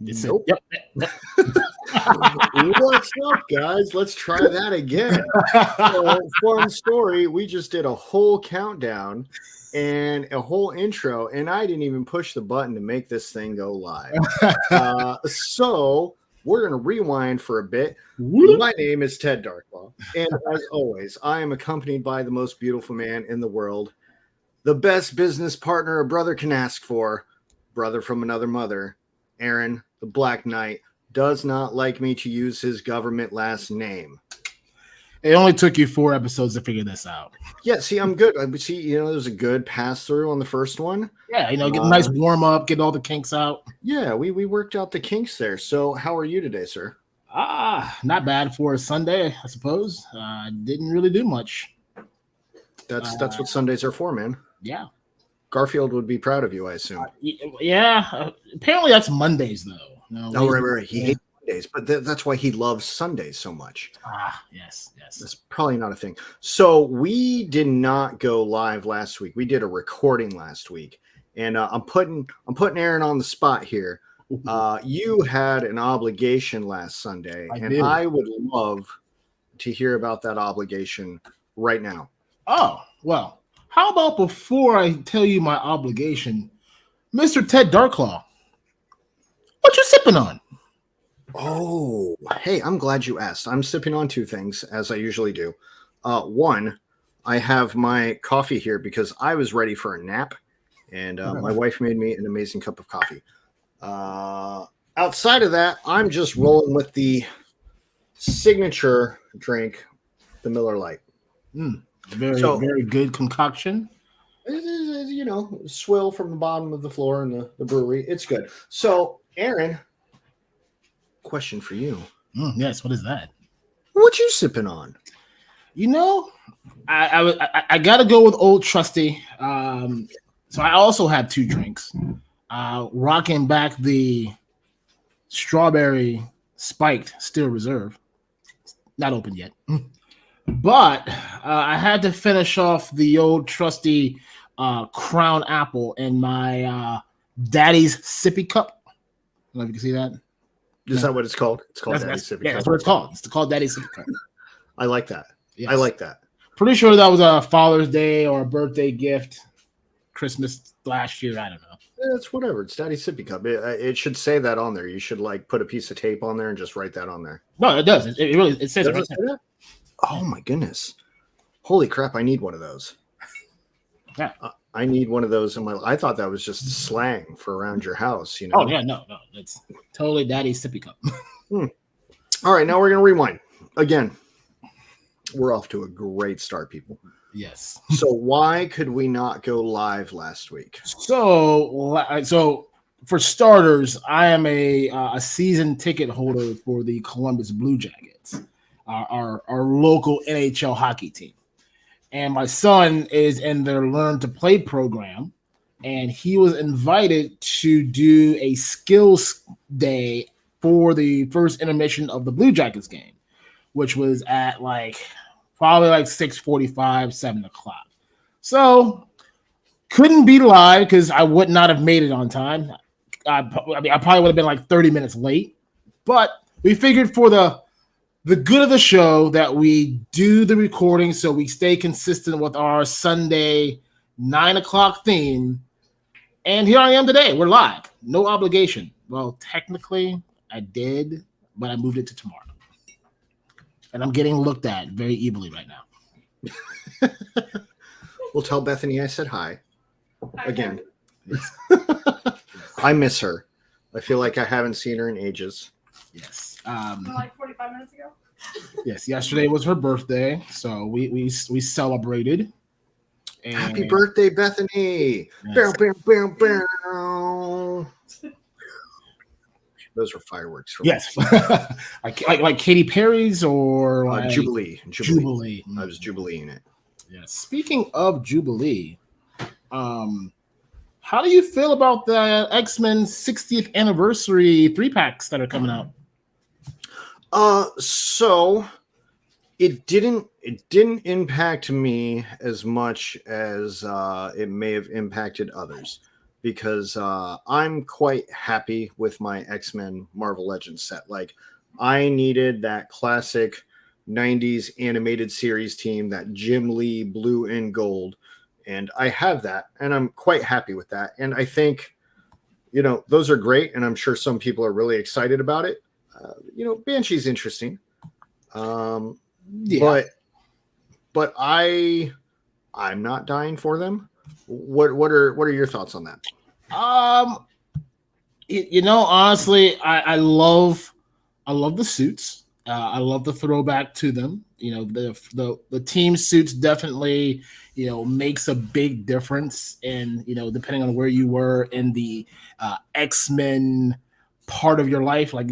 Nope. Yep. What's up, guys? Let's try that again. So, fun story. We just did a whole countdown and a whole intro, and I didn't even push the button to make this thing go live. So we're going to rewind for a bit. My name is Ted DarkClaw, and as always, I am accompanied by the most beautiful man in the world, the best business partner a brother can ask for, brother from another mother, Aaron, the Blacknight, does not like me to use his government last name. It only took you 4 episodes to figure this out. Yeah, see, I'm good. See, there was a good pass through on the first one. Yeah, get a nice warm up, get all the kinks out. Yeah, we worked out the kinks there. So how are you today, sir? Not bad for a Sunday, I suppose. Didn't really do much. That's what Sundays are for, man. Yeah. Garfield would be proud of you, I assume. Yeah. Apparently that's Mondays, though. No, right. He hates Mondays, but that's why he loves Sundays so much. Yes. That's probably not a thing. So we did not go live last week. We did a recording last week, and I'm putting Aaron on the spot here. You had an obligation last Sunday, I would love to hear about that obligation right now. Oh, well, how about before I tell you my obligation, Mr. Ted DarkClaw, what you sipping on? Oh, hey, I'm glad you asked. I'm sipping on 2 things, as I usually do. One, I have my coffee here because I was ready for a nap, and my wife made me an amazing cup of coffee. Outside of that, I'm just rolling with the signature drink, the Miller Lite. Very good concoction. It is, swill from the bottom of the floor in the brewery. It's good. So, Aaron, question for you. Yes, what is that? What you sipping on? I got to go with Old Trusty. So I also have 2 drinks. Rocking back the strawberry spiked Steel Reserve. Not open yet. But I had to finish off the Old Trusty Crown Apple in my Daddy's Sippy Cup. I don't know if you can see that. Is that what it's called? It's called Daddy's Sippy Cup. Yeah, that's what it's called. It's called Daddy's Sippy Cup. I like that. Yes. I like that. Pretty sure that was a Father's Day or a birthday gift, Christmas last year. I don't know. It's whatever. It's Daddy's Sippy Cup. It should say that on there. You should put a piece of tape on there and just write that on there. No, it does. It really says it right there. Oh my goodness! Holy crap! I need one of those. Yeah, I need one of those in my. I thought that was just slang for around your house. Oh yeah, no, it's totally Daddy's Sippy Cup. All right, now we're gonna rewind again. We're off to a great start, people. Yes. So why could we not go live last week? So for starters, I am a season ticket holder for the Columbus Blue Jackets, our local NHL hockey team. And my son is in their Learn to Play program, and he was invited to do a skills day for the first intermission of the Blue Jackets game, which was at probably 6:45, 7 o'clock. So couldn't be live because I would not have made it on time. I probably would have been 30 minutes late, but we figured for the good of the show that we do the recording so we stay consistent with our Sunday 9 o'clock theme. And here I am today. We're live. No obligation. Well, technically I did, but I moved it to tomorrow. And I'm getting looked at very evilly right now. We'll tell Bethany I said hi. Again. I miss her. I feel like I haven't seen her in ages. Yes. 45 minutes ago? Yes, yesterday was her birthday, so we celebrated. And happy birthday, Bethany! Yes. Bow, bow, bow, bow. Those were fireworks. Yes, like Katy Perry's or Jubilee. Jubilee. I was Jubileeing it. Yes. Speaking of Jubilee, how do you feel about the X-Men 60th anniversary 3-packs that are coming out? So it didn't impact me as much as it may have impacted others. because I'm quite happy with my X-Men Marvel Legends set. Like, I needed that classic 90s animated series team, that Jim Lee blue and gold, and I have that, and I'm quite happy with that. And I think, those are great, and I'm sure some people are really excited about it. Banshee's interesting, but I'm not dying for them. What are your thoughts on that? Honestly, I love the suits. I love the throwback to them. The team suits definitely, makes a big difference in, depending on where you were in the X-Men part of your life. Like,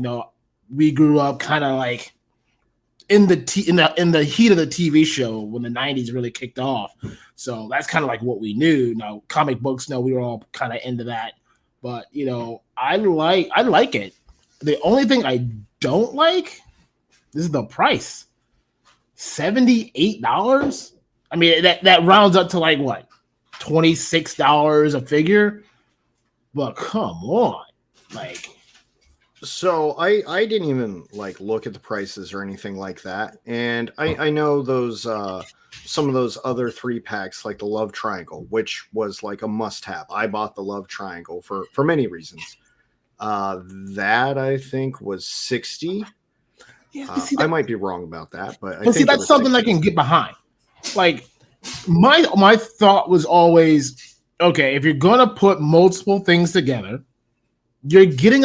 we grew up kind of like in the heat of the TV show when the 90s really kicked off. So that's kind of like what we knew. Now, comic books, we were all kind of into that. But, I like it. The only thing I don't like is the price. $78? I mean, that rounds up to like what? $26 a figure? But come on. Like, so I didn't even look at the prices or anything like that. And I know those some of those other 3-packs, like the Love Triangle, which was like a must-have. I bought the Love Triangle for many reasons. That I think was $60. Yeah, I might be wrong about that, but I think that's something I can get behind. Like, my thought was always, okay, if you're gonna put multiple things together, you're getting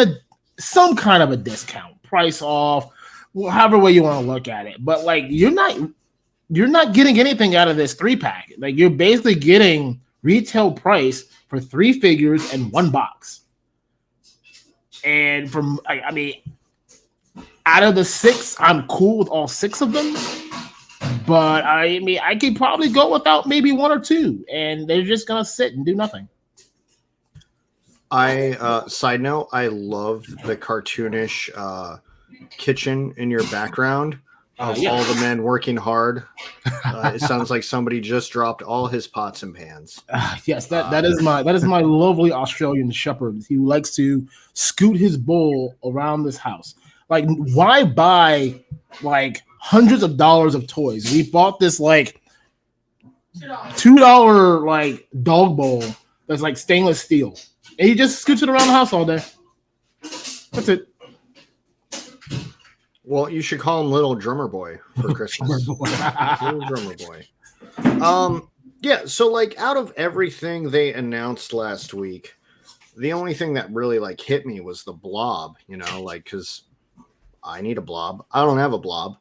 some kind of a discount, price off, however way you want to look at it. But like, you're not getting anything out of this 3-pack. Like, you're basically getting retail price for 3 figures and 1 box. And out of the 6, I'm cool with all 6 of them. But I could probably go without maybe 1 or 2, and they're just gonna sit and do nothing. Side note, I love the cartoonish kitchen in your background of all the men working hard. It sounds like somebody just dropped all his pots and pans. Yes, that is my lovely Australian shepherd. He likes to scoot his bowl around this house. Like, why buy like hundreds of dollars of toys? We bought this like $2 like dog bowl that's like stainless steel, and he just scoots it around the house all day. That's it. Well, you should call him Little Drummer Boy for Christmas. Little Drummer Boy. Yeah, so like, out of everything they announced last week, the only thing that really like hit me was the blob, because I need a blob. I don't have a blob.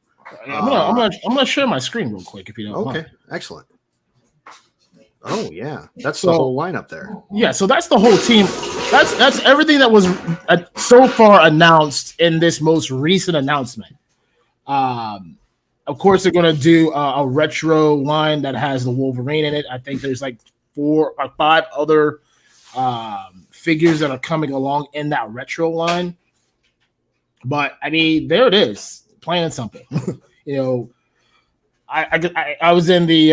I'm gonna share my screen real quick if you don't mind. Okay, excellent. Oh yeah, that's the whole lineup there. Yeah, so that's the whole team. That's everything that was so far announced in this most recent announcement. Of course, they're going to do a retro line that has the Wolverine in it. I think there's like 4 or 5 other figures that are coming along in that retro line. But I mean, there it is, playing something. I was in the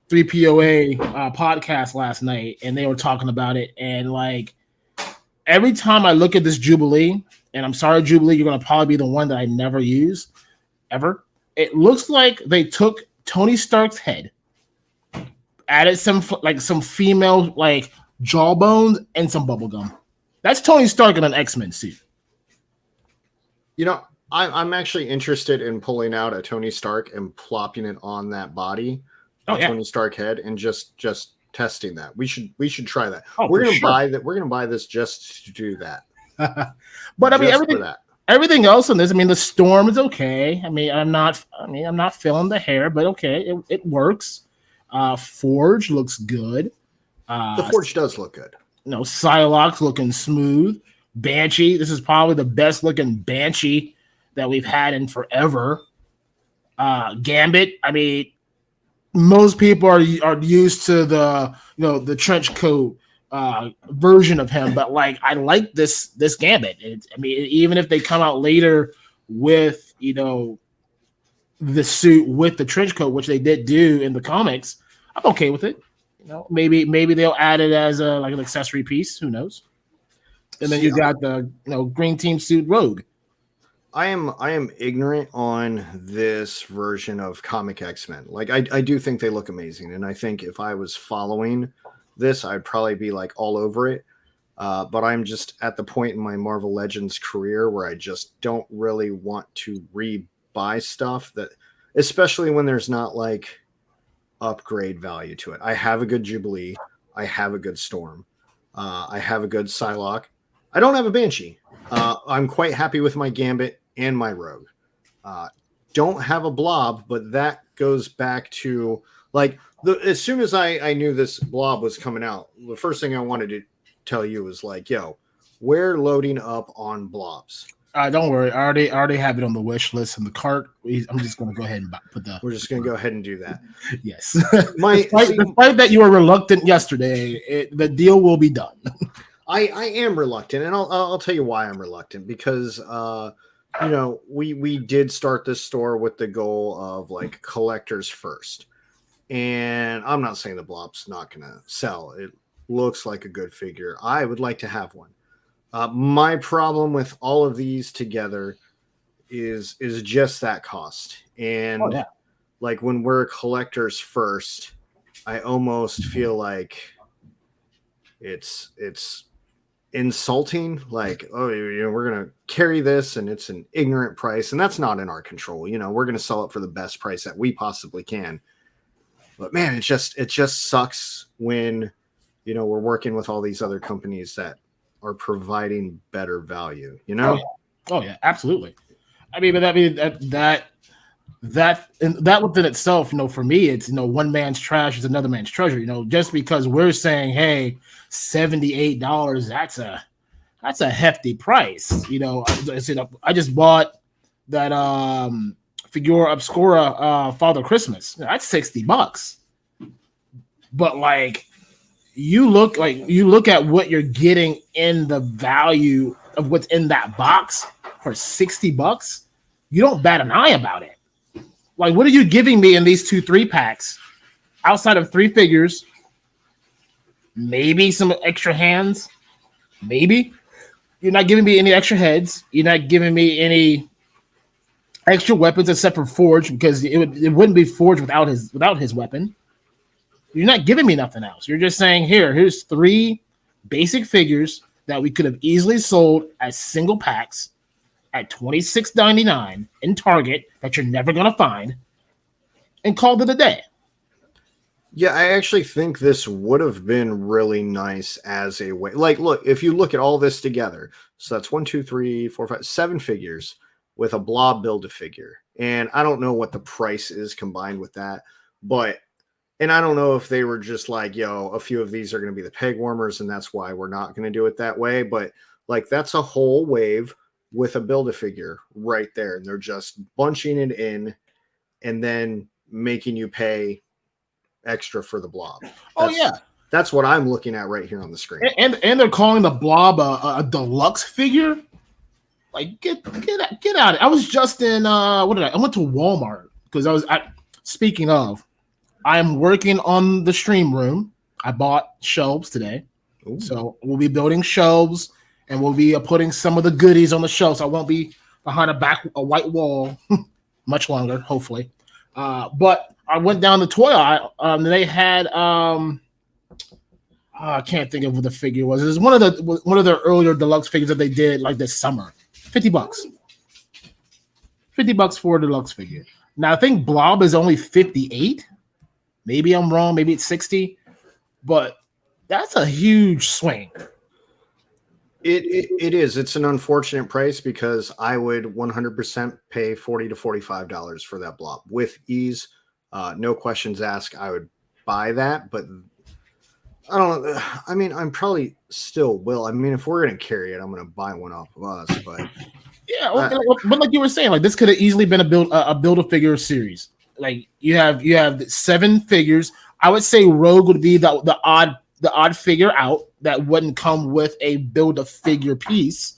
3POA podcast last night, and they were talking about it. And like, every time I look at this Jubilee, and I'm sorry, Jubilee, you're going to probably be the one that I never use ever. It looks like they took Tony Stark's head, added some female like jawbones and some bubble gum. That's Tony Stark in an X-Men suit. I'm actually interested in pulling out a Tony Stark and plopping it on that body, Tony Stark head, and just testing that. We should try that. We're gonna buy that. We're gonna buy this just to do that. But I mean, everything else in this. I mean, the Storm is okay. I'm not feeling the hair, but okay, it works. Forge looks good. The Forge does look good. Psylocke looking smooth. Banshee. This is probably the best looking Banshee that we've had in forever. Gambit. I mean, most people are used to the trench coat version of him, but like, I like this Gambit. Even if they come out later with the suit with the trench coat, which they did do in the comics, I'm okay with it. Maybe they'll add it as like an accessory piece. Who knows? And then you got the green team suit Rogue. I am ignorant on this version of Comic X-Men. Like I do think they look amazing, and I think if I was following this, I'd probably be like all over it. But I'm just at the point in my Marvel Legends career where I just don't really want to re-buy stuff that, especially when there's not like upgrade value to it. I have a good Jubilee. I have a good Storm. I have a good Psylocke. I don't have a Banshee. I'm quite happy with my Gambit and my Rogue. Don't have a Blob, but that goes back to like as soon as I knew this Blob was coming out, the first thing I wanted to tell you was like, yo, we're loading up on Blobs. Don't worry, I already have it on the wish list in the cart. I'm just going to go ahead and put the. We're just going to go ahead and do that. Yes. Despite that you were reluctant yesterday, the deal will be done. I am reluctant, and I'll tell you why I'm reluctant, because we did start this store with the goal of like collectors first, and I'm not saying the Blob's not gonna sell. It looks like a good figure. I would like to have one. My problem with all of these together is just that cost, and like when we're collectors first, I almost feel like it's insulting, like, oh, we're gonna carry this and it's an ignorant price, and that's not in our control. We're gonna sell it for the best price that we possibly can. But man, it just sucks when we're working with all these other companies that are providing better value. Oh yeah, absolutely. I mean, but that within itself, for me, it's one man's trash is another man's treasure. Just because we're saying, hey, $78, that's a hefty price. I just bought that Figura Obscura Father Christmas. That's $60. But like you look at what you're getting in the value of what's in that box for $60, you don't bat an eye about it. Like, what are you giving me in these 2-3 packs outside of 3 figures? Maybe some extra hands. Maybe. You're not giving me any extra heads. You're not giving me any extra weapons except for Forge, because it wouldn't be Forge without his weapon. You're not giving me nothing else. You're just saying, here's 3 basic figures that we could have easily sold as single packs at $26.99 in Target that you're never going to find, and called it a day. Yeah, I actually think this would have been really nice as a way. Like, look, if you look at all this together, so that's 1, 2, 3, 4, 5, 7 figures with a Blob Build-A-Figure. And I don't know what the price is combined with that, and I don't know if they were just like, a few of these are going to be the peg warmers, and that's why we're not going to do it that way. But like, that's a whole wave with a Build-A-Figure right there. And they're just bunching it in and then making you pay extra for the Blob. That's what I'm looking at right here on the screen. And they're calling the Blob a deluxe figure. Like, get out of it. I was just in I went to Walmart because speaking of, I'm working on the stream room. I bought shelves today. Ooh. So we'll be building shelves, and we'll be putting some of the goodies on the shelves. I won't be behind a white wall much longer, hopefully. But I went down the toy aisle. They had I can't think of what the figure was. It was one of their earlier deluxe figures that they did like this summer. $50. $50 for a deluxe figure. Now I think Blob is only 58. Maybe I'm wrong. Maybe it's 60. But that's a huge swing. It is. It's an unfortunate price, because I would 100% pay $40 to $45 for that Blob with ease. No questions asked. I would buy that, but I don't know. I mean, I'm probably still will. I mean, if we're going to carry it, I'm going to buy one off of us. But yeah, but like you were saying, like this could have easily been a Build-A-Figure series. Like you have 7 figures. I would say Rogue would be the odd figure out that wouldn't come with a Build-A-Figure piece,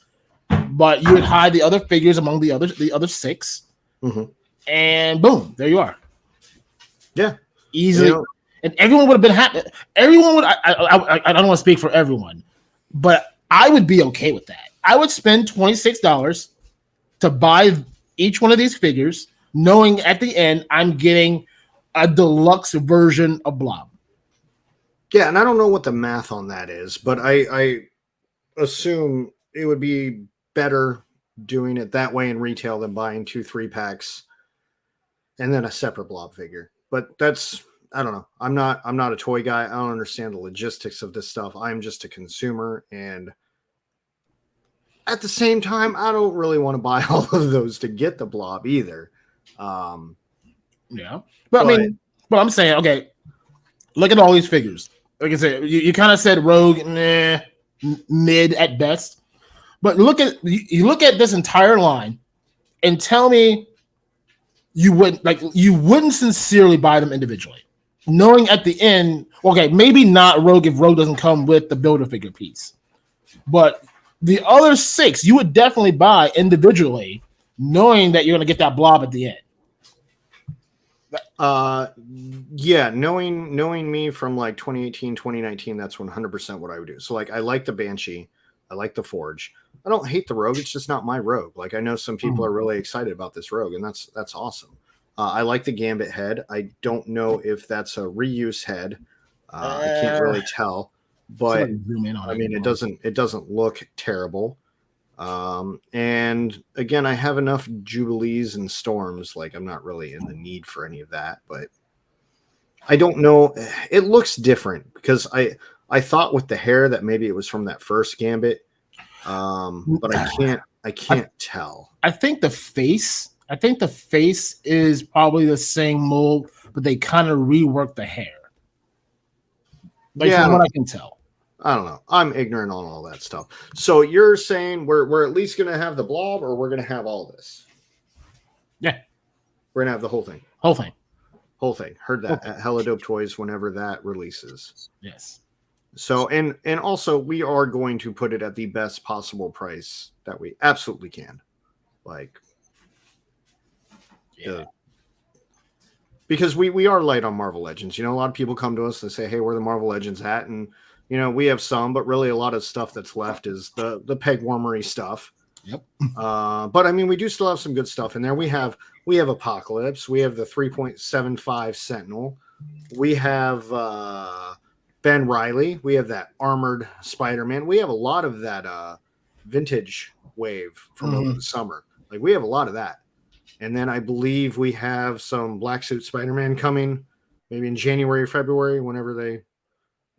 but you would hide the other figures among the other 6, and boom, there you are. Yeah, easily and everyone would have been happy. Everyone would. I don't want to speak for everyone, but I would be okay with that. I would spend $26 to buy each one of these figures, knowing at the end I'm getting a deluxe version of Blob. Yeah, and I don't know what the math on that is, but I assume it would be better doing it that way in retail than buying 2-3 packs and then a separate Blob figure. But that's, I don't know. I'm not a toy guy. I don't understand the logistics of this stuff. I'm just a consumer, and at the same time, I don't really want to buy all of those to get the Blob either. Yeah, but I mean, but I'm saying, okay, look at all these figures. Like I said, you kind of said Rogue, mid at best. But look at this entire line and tell me you wouldn't sincerely buy them individually, knowing at the end, okay, maybe not Rogue if Rogue doesn't come with the Build-A-Figure piece, but the other 6 you would definitely buy individually, knowing that you're going to get that Blob at the end. Yeah, knowing me from like 2018, 2019, that's 100% what I would do. So like, I like the Banshee, I like the Forge. I don't hate the Rogue. It's just not my Rogue. Like, I know some people are really excited about this Rogue, and that's awesome. I like the Gambit head. I don't know if that's a reuse head. I can't really tell, but I mean, it doesn't look terrible. And again, I have enough Jubilees and Storms. Like, I'm not really in the need for any of that, but I don't know. It looks different because I thought with the hair that maybe it was from that first Gambit. But I can't tell. I think the face is probably the same mold, but they kind of reworked the hair. Like, from what I can tell. I don't know. I'm ignorant on all that stuff. So you're saying we're at least going to have the Blob, or we're going to have all this? Yeah. We're going to have the whole thing. Whole thing. Heard that at Hella Dope Toys whenever that releases. Yes. So, and also we are going to put it at the best possible price that we absolutely can. Like, because we are light on Marvel Legends. You know, a lot of people come to us and say, hey, where are the Marvel Legends at? And, you know, we have some, but really a lot of stuff that's left is the peg warmery stuff. Yep. But I mean, we do still have some good stuff in there. We have Apocalypse. We have the 3.75 Sentinel. We have Ben Reilly. We have that armored Spider-Man. We have a lot of that vintage wave from over the summer. Like, we have a lot of that. And then I believe we have some Black Suit Spider-Man coming maybe in January or February, whenever they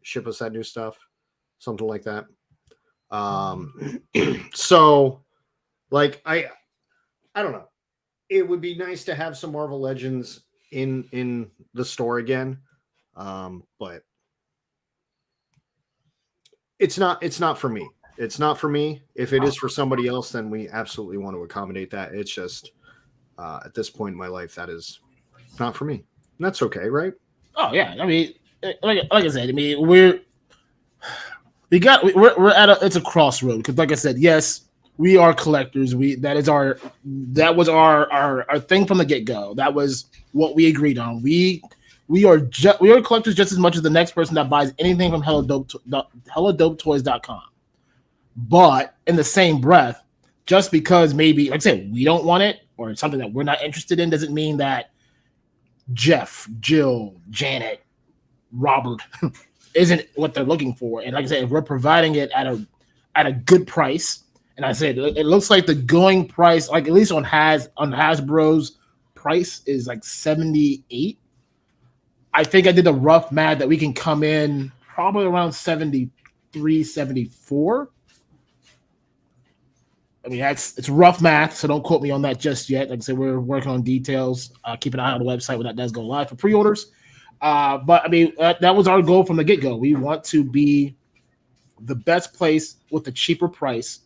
ship us that new stuff, something like that. So like, I don't know. It would be nice to have some Marvel Legends in the store again. But it's not for me. It's not for me. If it is for somebody else, then we absolutely want to accommodate that. It's just at this point in my life, that is not for me. And that's okay, right? Oh yeah. I mean, like I said, I mean, we're at it's a crossroad, because like I said, yes, we are collectors. That was our thing from the get-go. That was what we agreed on. We are collectors just as much as the next person that buys anything from HellaDopeToys.com. But in the same breath, just because maybe, like I said, we don't want it or it's something that we're not interested in, doesn't mean that Jeff, Jill, Janet, Robert isn't what they're looking for. And like I said, if we're providing it at a good price, and I said it looks like the going price, like at least on Hasbro's price, is like $78. I think I did a rough math that we can come in probably around $73, $74. I mean, it's rough math, so don't quote me on that just yet. Like I said, we're working on details. Keep an eye on the website when that does go live for pre-orders. But I mean, that was our goal from the get-go. We want to be the best place with a cheaper price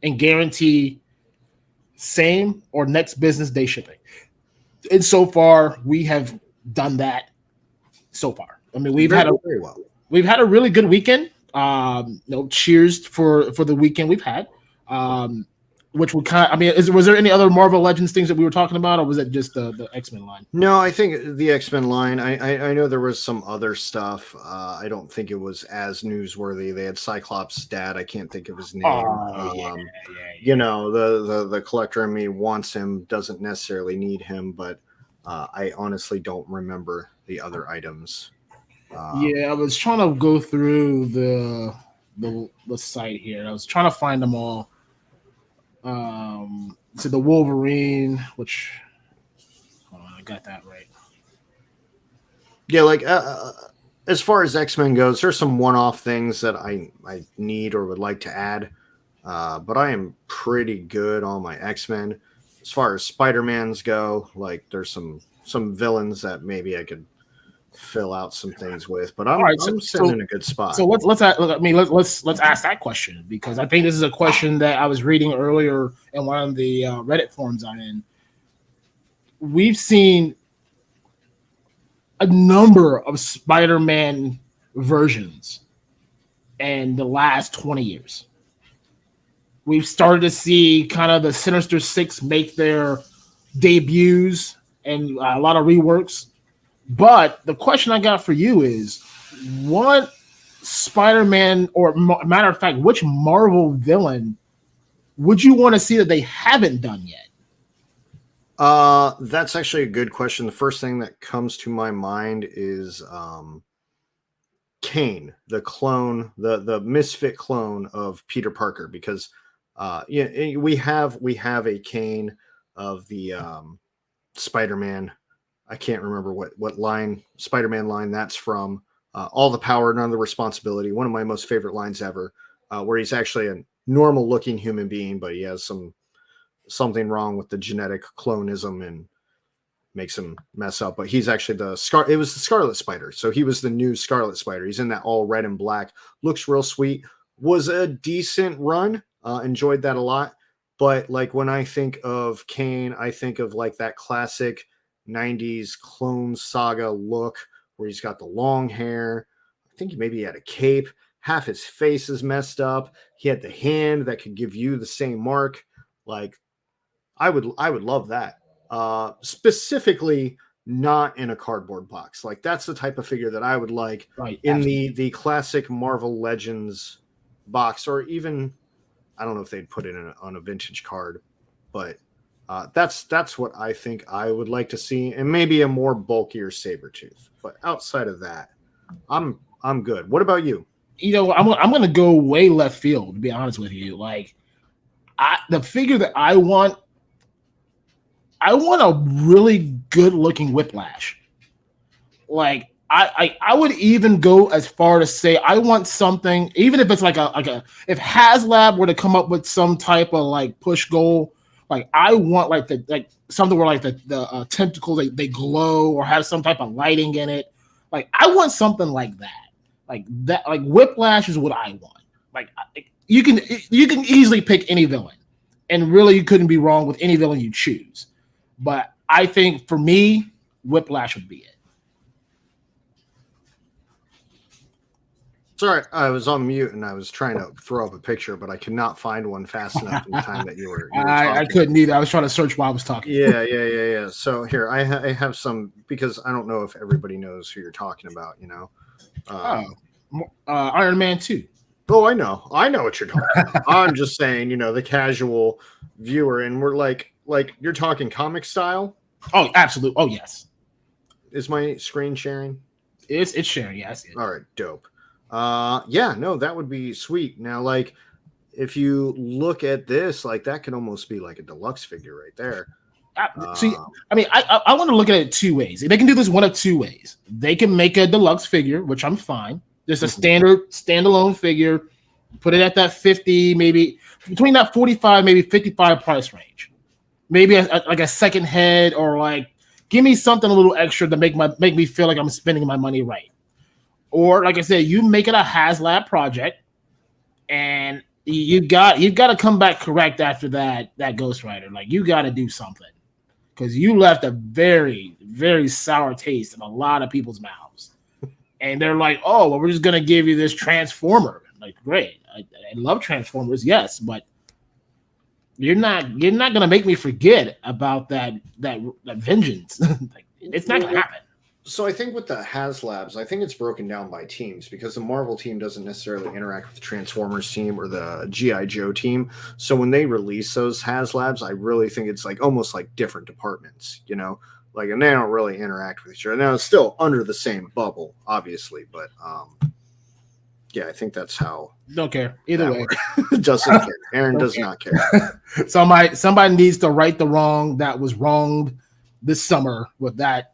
and guarantee same or next business day shipping. And so far, we have done that. So far, I mean, we've had a really good weekend. Cheers for the weekend we've had. which would kind of, I mean, was there any other Marvel Legends things that we were talking about, or was it just the X-Men line? No, I think the X-Men line. I know there was some other stuff. I don't think it was as newsworthy. They had Cyclops' dad. I can't think of his name. Yeah. You know, the collector in me wants him, doesn't necessarily need him, but I honestly don't remember the other items. I was trying to go through the site here. I was trying to find them all. So the Wolverine, which hold on, I got that right. Yeah, like as far as X-Men goes, there's some one-off things that I need or would like to add, but I am pretty good on my X-Men. As far as Spider-Mans go, like there's some villains that maybe I could fill out some things with, but I'm sitting in a good spot. So let's ask that question, because I think this is a question that I was reading earlier in one of the Reddit forums I'm in. We've seen a number of Spider-Man versions in the last 20 years. We've started to see kind of the Sinister Six make their debuts and a lot of reworks. But the question I got for you is, what Spider-Man, or matter of fact, which Marvel villain would you want to see that they haven't done yet? That's actually a good question. The first thing that comes to my mind is Kane, the clone, the misfit clone of Peter Parker, because we have a Kane of the Spider-Man. I can't remember what line, Spider-Man line that's from. All the power, none of the responsibility. One of my most favorite lines ever, where he's actually a normal looking human being, but he has something wrong with the genetic clonism and makes him mess up. But he's actually it was the Scarlet Spider. So he was the new Scarlet Spider. He's in that all red and black. Looks real sweet. Was a decent run. Enjoyed that a lot. But like when I think of Kane, I think of like that classic 90s Clone Saga look where he's got the long hair. I think maybe he had a cape. Half his face is messed up. He had the hand that could give you the same mark. Like I would love that. Specifically not in a cardboard box. Like that's the type of figure that I would like in the classic Marvel Legends box, or even I don't know if they'd put it on a vintage card, but that's what I think I would like to see, and maybe a more bulkier Sabretooth. But outside of that, I'm good. What about you? You know, I'm going to go way left field, to be honest with you. Like, the figure that I want a really good looking Whiplash. Like, I would even go as far to say I want something, even if it's if HasLab were to come up with some type of like push goal. Like I want something where like the tentacles they glow or have some type of lighting in it. Like I want something like that. Like Whiplash is what I want. Like you can easily pick any villain, and really you couldn't be wrong with any villain you choose. But I think for me, Whiplash would be it. Sorry, I was on mute and I was trying to throw up a picture, but I could not find one fast enough in the time that you were I couldn't either. I was trying to search while I was talking. Yeah. So here, I have some, because I don't know if everybody knows who you're talking about, you know. Iron Man 2. Oh, I know what you're talking about. I'm just saying, you know, the casual viewer, and we're like you're talking comic style. Oh, absolutely. Oh, yes. Is my screen sharing? It's sharing. Yes. All right, dope. Yeah, no, that would be sweet. Now, like, if you look at this, like, that could almost be like a deluxe figure right there. See, I mean, I want to look at it two ways. They can do this one of two ways. They can make a deluxe figure, which I'm fine. Just a standard standalone figure, put it at that 50, maybe between that 45, maybe 55 price range. Maybe like a second head, or like give me something a little extra to make me feel like I'm spending my money right. Or like I said, you make it a HasLab project, and you've got to come back correct after that Ghost Rider. Like you got to do something, because you left a very, very sour taste in a lot of people's mouths, and they're like, "Oh, well, we're just gonna give you this Transformer." Like, great, I love Transformers, yes, but You're not gonna make me forget about that vengeance. Like, it's not gonna happen. So I think with the HasLabs, I think it's broken down by teams because the Marvel team doesn't necessarily interact with the Transformers team or the G.I. Joe team. So when they release those HasLabs, I really think it's like almost like different departments, you know, like, and they don't really interact with each other. Now it's still under the same bubble, obviously, but yeah, I think that's how. Don't care either way. Doesn't care. Aaron does not care. Somebody needs to right the wrong that was wronged this summer with that.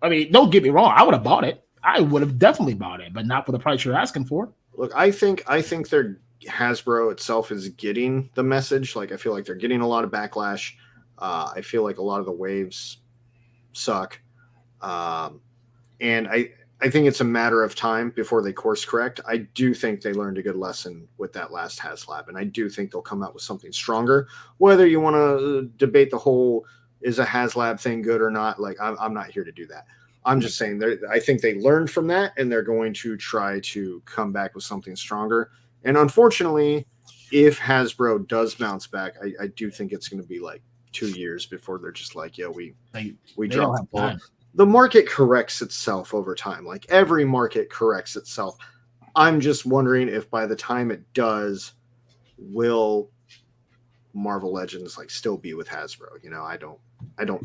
I mean, don't get me wrong. I would have bought it. I would have definitely bought it, but not for the price you're asking for. Look, I think their Hasbro itself is getting the message. Like, I feel like they're getting a lot of backlash. I feel like a lot of the waves suck. And I think it's a matter of time before they course correct. I do think they learned a good lesson with that last HasLab, and I do think they'll come out with something stronger. Whether you want to debate the whole is a HasLab thing good or not, like, I'm not here to do that. I'm just saying I think they learned from that, and they're going to try to come back with something stronger. And unfortunately, if Hasbro does bounce back, I do think it's going to be like 2 years before they're just like, yeah, we dropped the ball. The market corrects itself over time. Like, every market corrects itself. I'm just wondering if by the time it does, will Marvel Legends like still be with Hasbro? You know, I don't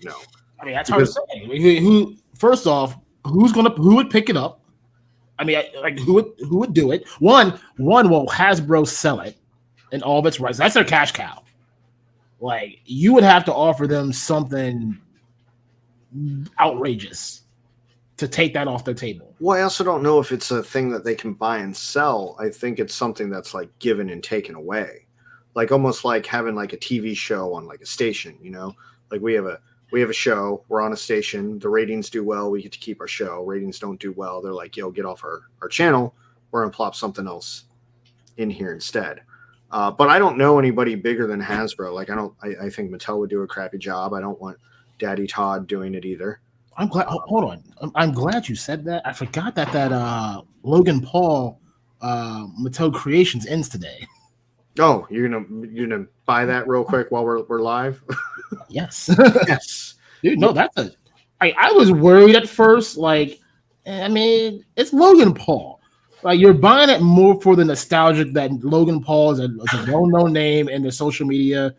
know. I mean, that's hard to say. Who first off, who would pick it up? I mean, like, who would do it? One will Hasbro sell it and all of its rights. That's their cash cow. Like, you would have to offer them something outrageous to take that off their table. Well, I also don't know if it's a thing that they can buy and sell. I think it's something that's like given and taken away, like almost like having like a TV show on like a station. You know, like we have a show, we're on a station, the ratings do well, we get to keep our show. Ratings don't do well, they're like, yo, get off our channel, we're gonna plop something else in here instead. But I don't know anybody bigger than Hasbro. Like, I think Mattel would do a crappy job. I don't want Daddy Todd doing it either. I'm glad. Hold on. I'm glad you said that. I forgot that Logan Paul Mattel Creations ends today. Oh, you're gonna buy that real quick while we're live? Yes. Yes. Dude, no, I was worried at first. Like, I mean, it's Logan Paul. Like, you're buying it more for the nostalgic that Logan Paul is a well-known name in the social media,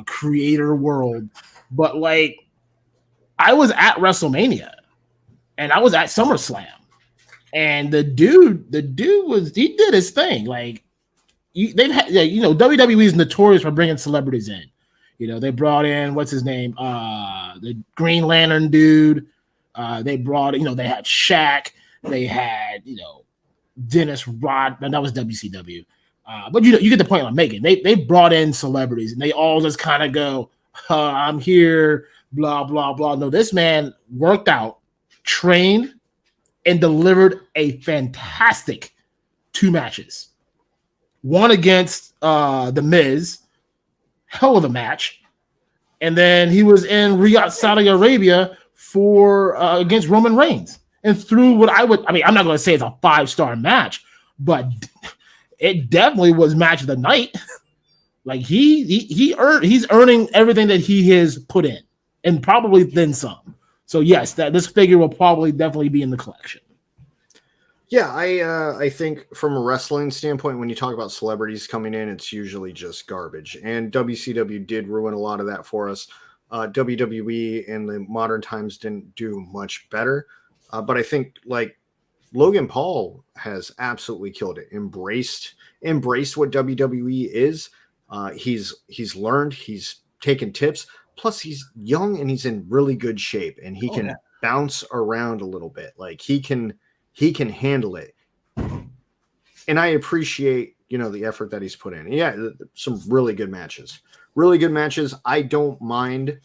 creator world. But like, I was at WrestleMania and I was at SummerSlam, and the dude he did his thing. Like, WWE is notorious for bringing celebrities in. You know, they brought in, what's his name, the Green Lantern dude. They brought, they had Shaq. They had, Dennis Rodman. That was WCW. But you get the point I'm making. They brought in celebrities, and they all just kind of go, I'm here, blah, blah, blah. No, this man worked out, trained, and delivered a fantastic 2 matches. One against The Miz, hell of a match. And then he was in Riyadh, Saudi Arabia for against Roman Reigns. And through what I'm not going to say it's a 5-star match, but it definitely was match of the night. Like, he's earning everything that he has put in, and probably then some. So yes, this figure will probably definitely be in the collection. Yeah, I think from a wrestling standpoint, when you talk about celebrities coming in, it's usually just garbage. And WCW did ruin a lot of that for us. WWE in the modern times didn't do much better. But I think, like, Logan Paul has absolutely killed it. Embraced what WWE is. He's learned. He's taken tips. Plus, he's young and he's in really good shape, and he can bounce around a little bit. Like, he can handle it. And I appreciate, the effort that he's put in. Yeah, some really good matches. Really good matches. I don't mind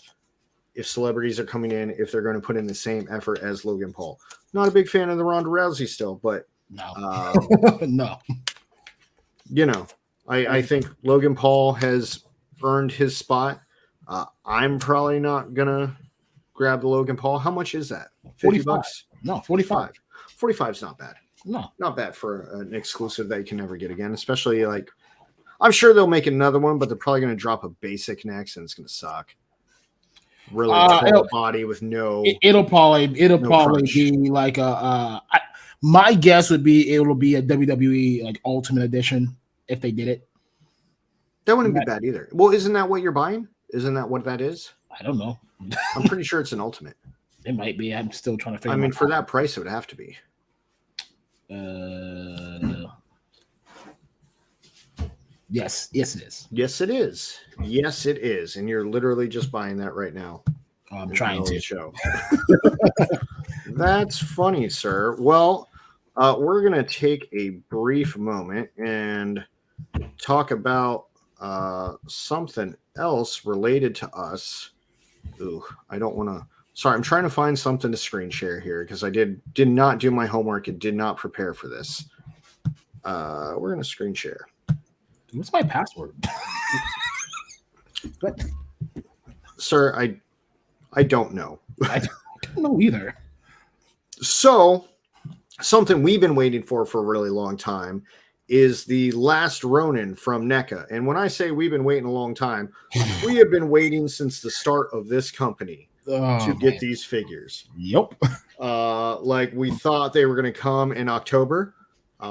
if celebrities are coming in, if they're going to put in the same effort as Logan Paul. Not a big fan of the Ronda Rousey still, but no. No. I think Logan Paul has earned his spot. I'm probably not going to grab the Logan Paul. How much is that? $50? No, 45. 45 is not bad. No, not bad for an exclusive that you can never get again, especially like I'm sure they'll make another one, but they're probably going to drop a basic next, and it's going to suck. Really tall body with no. It'll probably crunch. be like my guess would be it'll be a WWE like Ultimate Edition if they did it. That wouldn't be bad either. Well, isn't that what you're buying? Isn't that what that is? I don't know. I'm pretty sure it's an Ultimate. It might be. I'm still trying to figure. I mean, for that price, it would have to be. Yes, it is. Yes, it is. Yes, it is. And you're literally just buying that right now. I'm trying to show. That's funny, sir. Well, we're going to take a brief moment and talk about something else related to us. Ooh, I don't want to. Sorry, I'm trying to find something to screen share here because I did not do my homework and did not prepare for this. We're going to screen share. What's my password? But, sir, I don't know. I don't know either. So, something we've been waiting for a really long time is the Last Ronin from Neca. And when I say we've been waiting a long time, we have been waiting since the start of this company to get these figures. Yep. Like we thought they were going to come in October.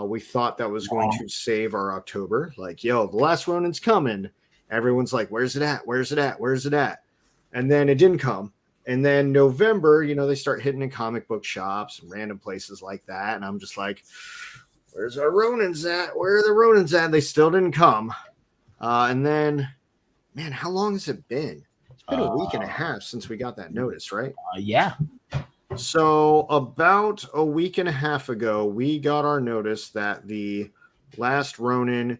We thought that was going to save our October. Like, yo, the Last Ronin's coming. Everyone's like, where's it at? Where's it at? Where's it at? And then it didn't come. And then November, they start hitting in comic book shops and random places like that. And I'm just like, where's our Ronins at? Where are the Ronins at? They still didn't come. And then, man, how long has it been? It's been a week and a half since we got that notice, right? Yeah. So about a week and a half ago, we got our notice that the Last Ronin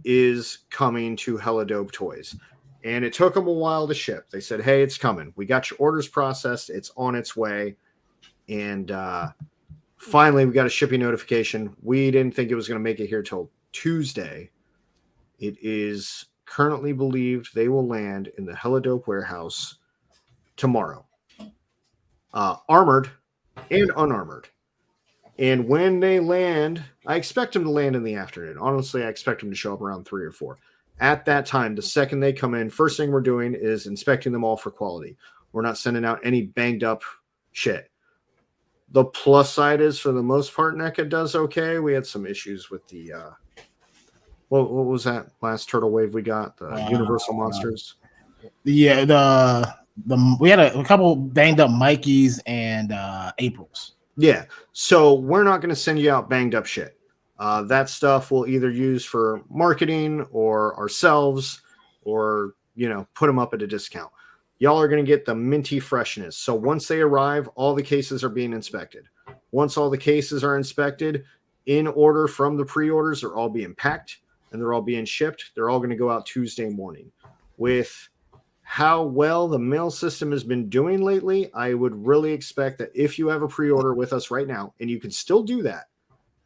is coming to Hella Dope Toys. And it took them a while to ship. They said, hey, it's coming. We got your orders processed. It's on its way. And finally, we got a shipping notification. We didn't think it was going to make it here till Tuesday. It is currently believed they will land in the Hella Dope warehouse tomorrow. Armored and unarmored. And when they land, I expect them to land in the afternoon. Honestly, I expect them to show up around 3 or 4. At that time, the second they come in, first thing we're doing is inspecting them all for quality. We're not sending out any banged up shit. The plus side is, for the most part, NECA does okay. We had some issues with the what was that last Turtle Wave we got? The Universal Monsters. Yeah, the we had a couple banged up Mikeys and Aprils. Yeah, so we're not going to send you out banged up shit. That stuff we'll either use for marketing or ourselves, or put them up at a discount. Y'all are going to get the minty freshness. So once they arrive, all the cases are being inspected. Once all the cases are inspected, in order from the pre-orders, they're all being packed and they're all being shipped. They're all going to go out Tuesday morning. With how well the mail system has been doing lately, I would really expect that if you have a pre-order with us right now, and you can still do that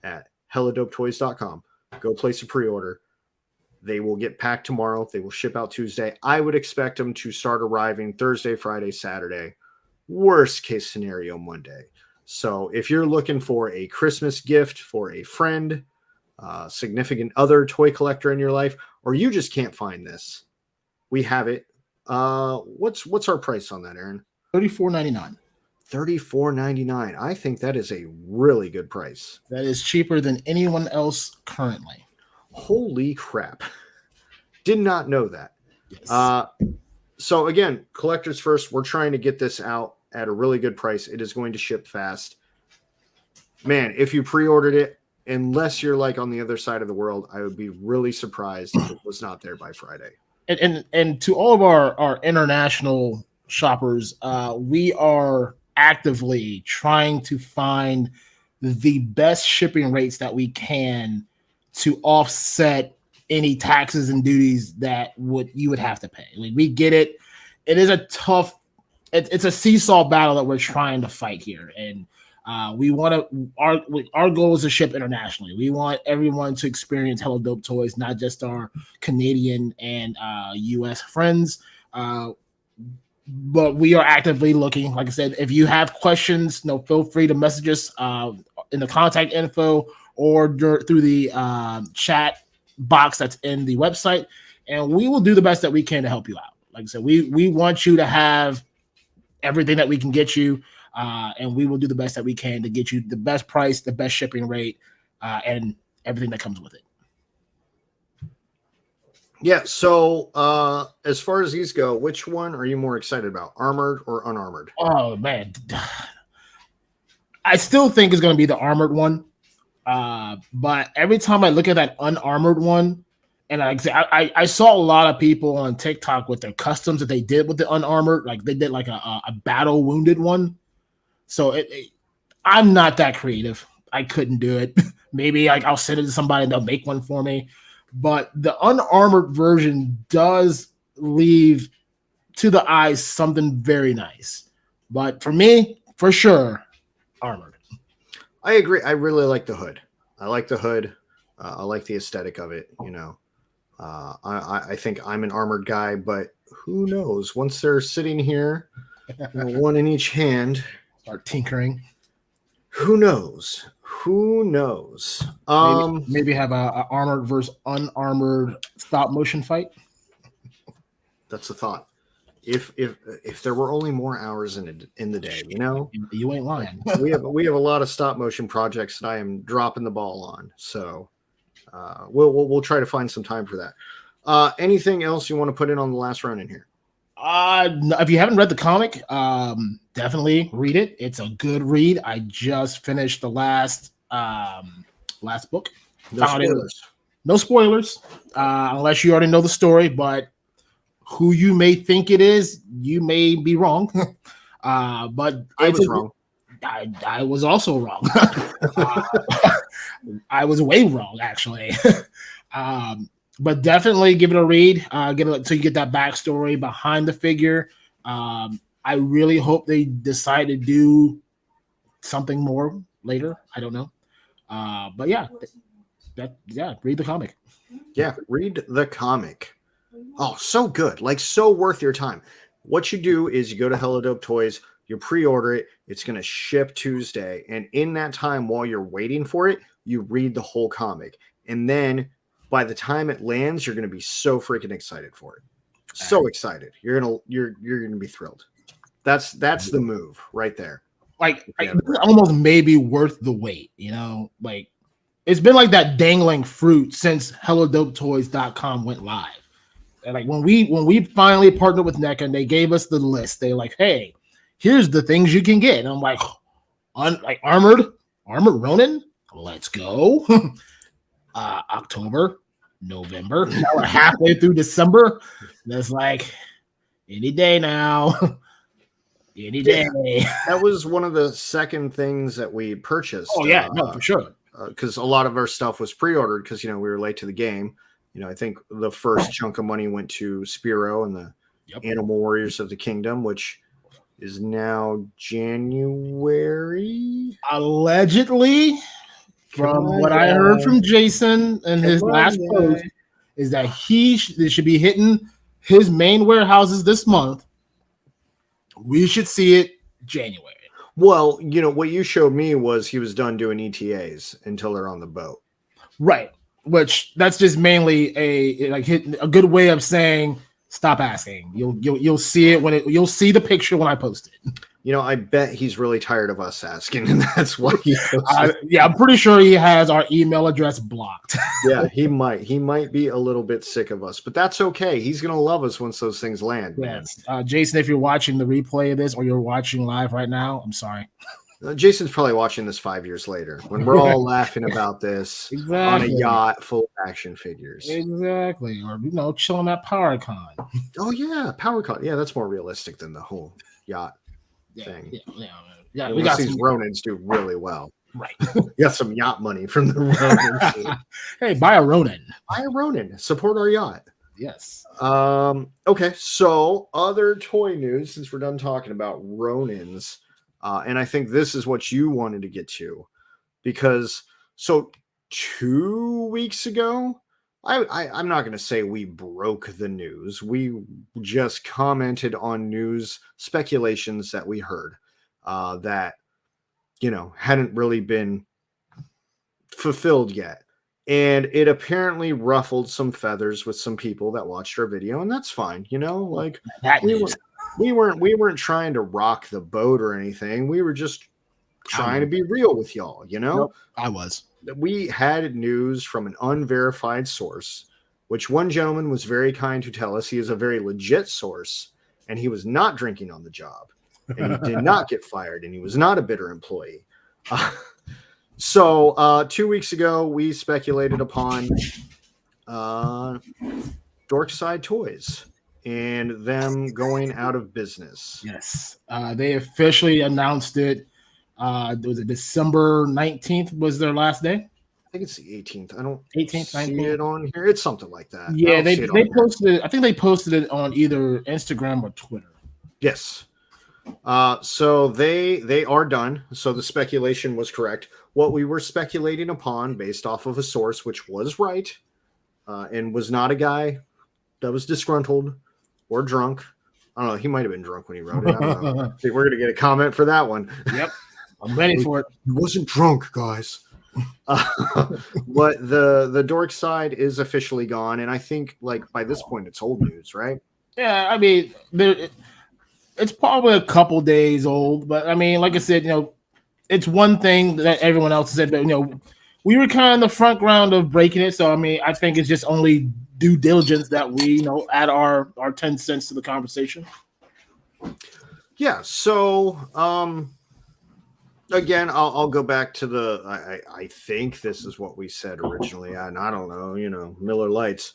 at helladopetoys.com, go place a pre-order. They will get packed tomorrow. They will ship out Tuesday. I would expect them to start arriving Thursday, Friday, Saturday. Worst case scenario, Monday. So if you're looking for a Christmas gift for a friend, significant other, toy collector in your life, or you just can't find this, we have it. What's our price on that, Aaron? $34.99. $34.99. I think that is a really good price. That is cheaper than anyone else currently. Holy crap. Did not know that. Yes. So again, collectors first, we're trying to get this out at a really good price. It is going to ship fast. Man, if you pre-ordered it, unless you're like on the other side of the world, I would be really surprised if it was not there by Friday. And to all of our international shoppers, we are actively trying to find the best shipping rates that we can to offset any taxes and duties that you would have to pay. We get it. It is a tough, it's a seesaw battle that we're trying to fight here. And we want to, our goal is to ship internationally. We want everyone to experience Hella Dope Toys, not just our Canadian and US friends. But we are actively looking. Like I said, if you have questions, feel free to message us in the contact info or through the chat box that's in the website, and we will do the best that we can to help you out. Like I said, we want you to have everything that we can get you, and we will do the best that we can to get you the best price, the best shipping rate, and everything that comes with it. Yeah. So as far as these go, which one are you more excited about, armored or unarmored? Oh man, I still think it's going to be the armored one, but every time I look at that unarmored one, and I saw a lot of people on TikTok with their customs that they did with the unarmored, like they did like a battle wounded one. So I'm not that creative. I couldn't do it. Maybe like I'll send it to somebody and they'll make one for me. But the unarmored version does leave to the eyes something very nice. But for me, for sure, armored. I agree. I really like the hood. I like the hood. I like the aesthetic of it. You know, I think I'm an armored guy, but who knows? Once they're sitting here, one in each hand, start tinkering. Who knows? Who knows? Maybe have a armored versus unarmored stop motion fight. That's the thought. If there were only more hours in the day, you know, you ain't lying. we have a lot of stop motion projects that I am dropping the ball on. So we'll try to find some time for that. Anything else you want to put in on the Last Ronin here? If you haven't read the comic, definitely read it. It's a good read. I just finished the last book. No spoilers, unless you already know the story. But who you may think it is, you may be wrong. But I was wrong. I was also wrong. I was way wrong, actually. But definitely give it a read. Get it so you get that backstory behind the figure. I really hope they decide to do something more later. I don't know. But yeah, read the comic. Yeah, read the comic. Oh, so good. Like, so worth your time. What you do is you go to Hella Dope Toys, you pre-order it, it's going to ship Tuesday. And in that time, while you're waiting for it, you read the whole comic. And then by the time it lands, you're going to be so freaking excited for it. So excited. You're going to be thrilled. That's the move right there. Like, almost maybe worth the wait, you know? Like, it's been like that dangling fruit since HellaDopeToys.com went live. And like when we finally partnered with Neca and they gave us the list, they're like, hey, here's the things you can get. And I'm like, armored Ronin, let's go. October, November, now we're halfway through December. And it's like any day now. Any day. That was one of the second things that we purchased. Oh yeah, no, for sure. Because a lot of our stuff was pre-ordered because we were late to the game. I think the first chunk of money went to Spiro and the Animal Warriors of the Kingdom, which is now January. Allegedly, from what I heard from Jason in his last post, is that they should be hitting his main warehouses this month. We should see it January. Well, what you showed me was he was done doing ETAs until they're on the boat. Right. Which that's just mainly a good way of saying stop asking. You'll see it you'll see the picture when I post it. I bet he's really tired of us asking, and that's why he I'm pretty sure he has our email address blocked. Yeah, he might be a little bit sick of us, but that's okay. He's gonna love us once those things land. Yes. Jason, if you're watching the replay of this or you're watching live right now, I'm sorry. Jason's probably watching this 5 years later when we're all laughing about this on a yacht full of action figures. Exactly. Or, chilling at PowerCon. Oh, yeah. PowerCon. Yeah, that's more realistic than the whole yacht thing. Yeah. We got these Ronins do really well. Right. We got some yacht money from the Ronins. Hey, buy a Ronin. Buy a Ronin. Support our yacht. Yes. Okay. So, other toy news, since we're done talking about Ronins. And I think this is what you wanted to get to, because 2 weeks ago, I'm not going to say we broke the news. We just commented on news speculations that we heard that, hadn't really been fulfilled yet. And it apparently ruffled some feathers with some people that watched our video, and that's fine. Like That we news. weren't trying to rock the boat or anything. We were just trying to be real with y'all. Nope, I was. We had news from an unverified source, which one gentleman was very kind to tell us he is a very legit source, and he was not drinking on the job, and he did not get fired, and he was not a bitter employee. So 2 weeks ago, we speculated upon Dorkside Toys and them going out of business. Yes, they officially announced it. Was it December 19th was their last day? I think it's the 18th. I don't 18th, see 19th? it on here. It's something like that. Yeah, they posted it. I think they posted it on either Instagram or Twitter. Yes. So they are done. So the speculation was correct. What we were speculating upon based off of a source, which was right, and was not a guy that was disgruntled or drunk. I don't know. He might have been drunk when he wrote it. I don't know. See, we're going to get a comment for that one. Yep. I'm ready for it. He wasn't drunk, guys. But the dork side is officially gone. And I think like by this point, it's old news, right? Yeah. I mean, it's probably a couple days old, but I mean, like I said, it's one thing that everyone else said, but we were kind of in the front ground of breaking it. So I mean, I think it's just only due diligence that we add our 10 cents to the conversation. Yeah. So again, I'll go back to I think this is what we said originally, and I don't know, Miller Lights.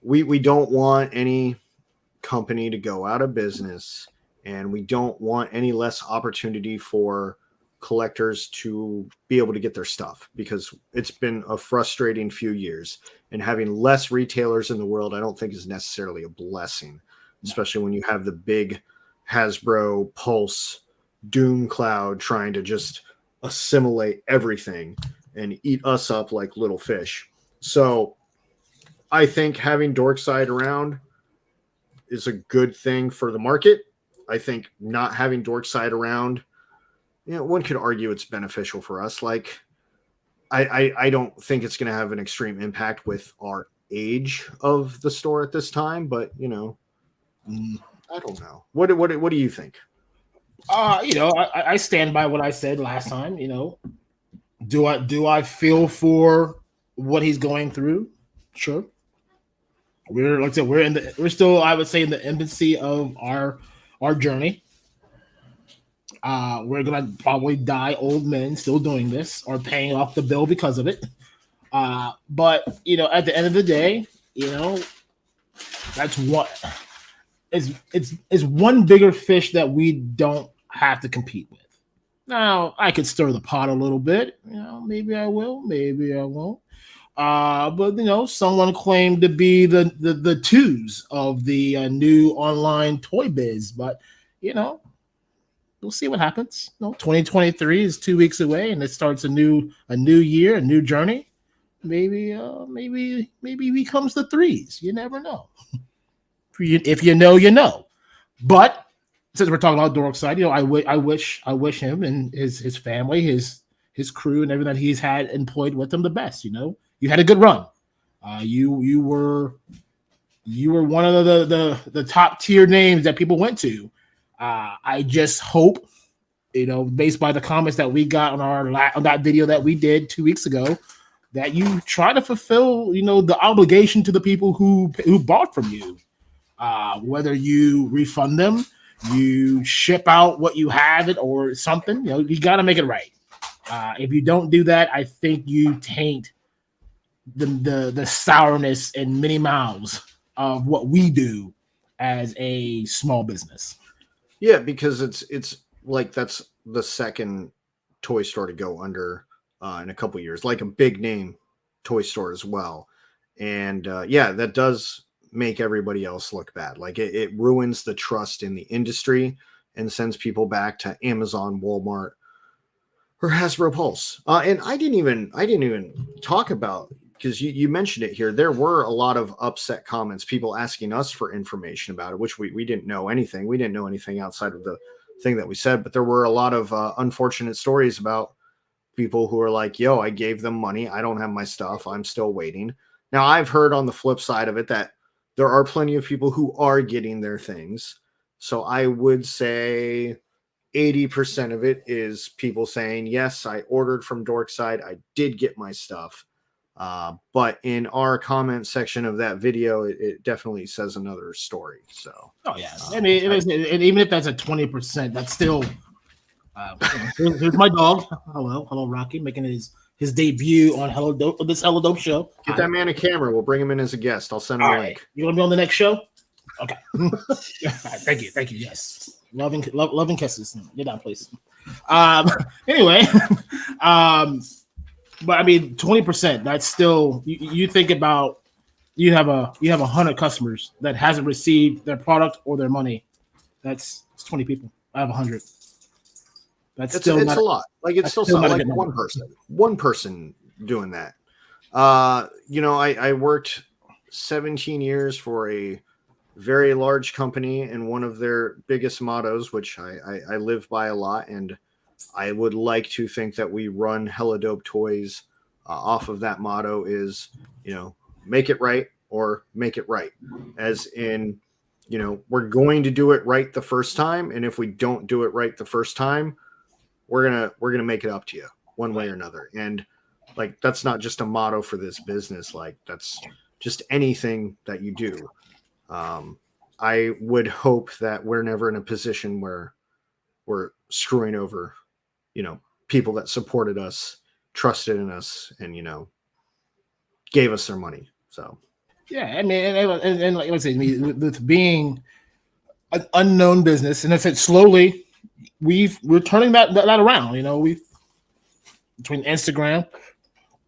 We don't want any company to go out of business, and we don't want any less opportunity for collectors to be able to get their stuff, because it's been a frustrating few years, and having less retailers in the world I don't think is necessarily a blessing, especially when you have the big Hasbro, Pulse, Doom Cloud trying to just assimilate everything and eat us up like little fish. So I think having Dorkside around is a good thing for the market. I think not having Dorkside around, one could argue it's beneficial for us. Like, I don't think it's going to have an extreme impact with our age of the store at this time, but I don't know. What do you think? I stand by what I said last time. Do I feel for what he's going through? Sure. We're still, I would say, in the infancy of our journey. We're gonna probably die old men still doing this or paying off the bill because of it. But at the end of the day, that's what is one bigger fish that we don't have to compete with. Now, I could stir the pot a little bit. Maybe I will, maybe I won't. But someone claimed to be the twos of the new online toy biz. But we'll see what happens. 2023 is 2 weeks away, and it starts a new year, a new journey. Maybe he becomes the threes. You never know. If you know. But since we're talking about Dorkside, I wish him and his family, his crew, and everything that he's had employed with him the best. You had a good run. You were one of the top tier names that people went to. I just hope, based by the comments that we got on that video that we did 2 weeks ago, that you try to fulfill, the obligation to the people who bought from you. Whether you refund them, you ship out what you have it or something, you got to make it right. If you don't do that, I think you taint the sourness and many mouths of what we do as a small business. Yeah, because it's like that's the second toy store to go under in a couple years, like a big name toy store as well. And that does make everybody else look bad. Like it ruins the trust in the industry and sends people back to Amazon, Walmart, or Hasbro Pulse. And I didn't even talk about, because you mentioned it here, there were a lot of upset comments, people asking us for information about it, which we didn't know anything. We didn't know anything outside of the thing that we said, but there were a lot of unfortunate stories about people who are like, yo, I gave them money. I don't have my stuff. I'm still waiting. Now, I've heard on the flip side of it that there are plenty of people who are getting their things. So I would say 80% of it is people saying, yes, I ordered from Dorkside. I did get my stuff. But in our comment section of that video, it definitely says another story. So, oh yeah, I mean, even if that's a 20%, that's still. Here's my dog. Hello, Rocky, making his debut on this Hello Dope show. Get that man a camera. We'll bring him in as a guest. I'll send him a link. You want to be on the next show? Okay. Thank you. Yes, love and kisses. Get down, please. Anyway, but I mean, 20%. That's still you think about. You have 100 customers that hasn't received their product or their money. It's 20 people. I have 100. It's a lot. Like it's still like one person doing that. I worked 17 years for a very large company, and one of their biggest mottos, which I live by a lot, and I would like to think that we run Hella Dope Toys off of that motto is, make it right or make it right. As in, we're going to do it right the first time, and if we don't do it right the first time, we're gonna make it up to you one way or another. And like that's not just a motto for this business, like that's just anything that you do. I would hope that we're never in a position where we're screwing over people that supported us, trusted in us, and gave us their money. So yeah, I mean, and like I say, with being an unknown business, and I said slowly we're turning that around. We between Instagram,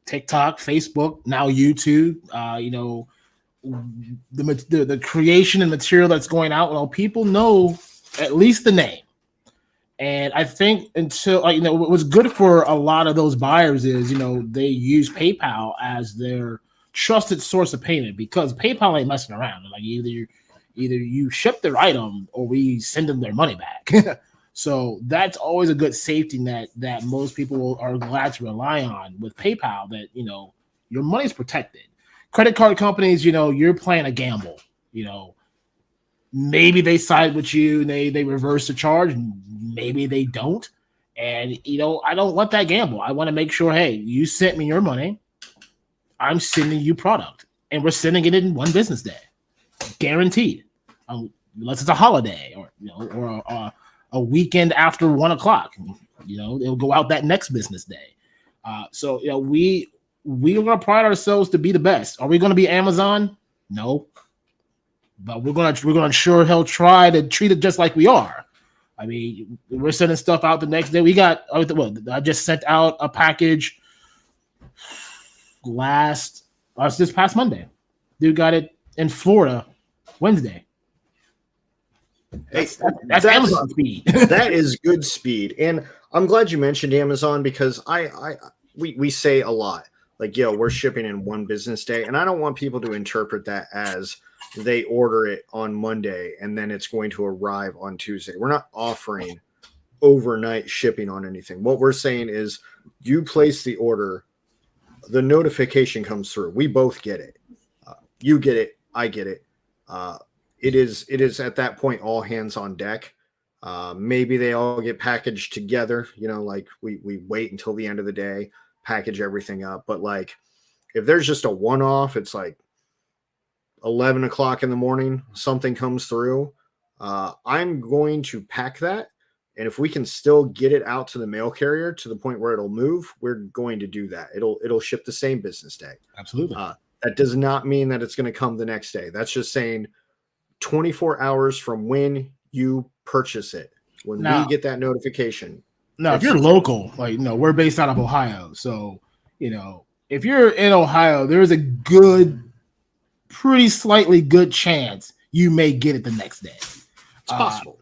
TikTok, Facebook, now YouTube. The creation and material that's going out. People know at least the name, and I think until what's good for a lot of those buyers is they use PayPal as their trusted source of payment, because PayPal ain't messing around. Like either you ship their item or we send them their money back. So that's always a good safety net that most people are glad to rely on with PayPal, that, your money's protected. Credit card companies, you're playing a gamble. Maybe they side with you and they reverse the charge. Maybe they don't. And, I don't want that gamble. I want to make sure, hey, you sent me your money. I'm sending you product. And we're sending it in one business day. Guaranteed. Unless it's a holiday or a weekend after 1 o'clock, it'll go out that next business day. So we are going to pride ourselves to be the best. Are we going to be Amazon? No, but we're going to sure hell try to treat it just like we are. I mean, we're sending stuff out the next day. I just sent out a package this past Monday. Dude got it in Florida Wednesday. That's Amazon speed. That is good speed. And I'm glad you mentioned Amazon, because we say a lot like, we're shipping in one business day, and I don't want people to interpret that as they order it on Monday and then it's going to arrive on Tuesday. We're not offering overnight shipping on anything. What we're saying is you place the order, the notification comes through, we both get it, you get it, I get it. It is at that point all hands on deck. Maybe they all get packaged together, like we wait until the end of the day, package everything up. But like if there's just a one-off, it's like 11 o'clock in the morning, something comes through, I'm going to pack that. And if we can still get it out to the mail carrier to the point where it'll move, we're going to do that. It'll ship the same business day. Absolutely. That does not mean that it's going to come the next day. That's just saying 24 hours from when you purchase it, when we get that notification. Now, if you're local, we're based out of Ohio. So, if you're in Ohio, there's a pretty slightly good chance you may get it the next day. It's possible.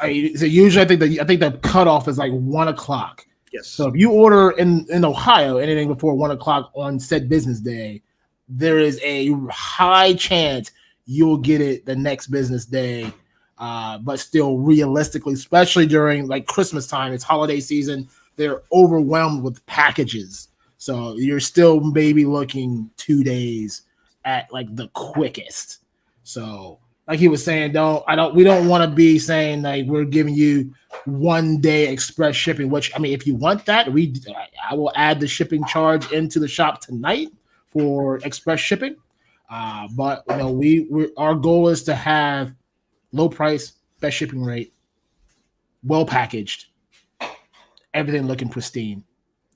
So usually I think the cutoff is like 1 o'clock. Yes. So if you order in Ohio anything before 1 o'clock on said business day, there is a high chance you'll get it the next business day. But still realistically, especially during like Christmas time, it's holiday season. they're overwhelmed with packages. So you're still maybe looking 2 days at like the quickest. So like he was saying, we don't want to be saying like we're giving you 1 day express shipping, which I mean, if you want that, I will add the shipping charge into the shop tonight for express shipping. But you know, our goal is to have low price, best shipping rate, well packaged, everything looking pristine.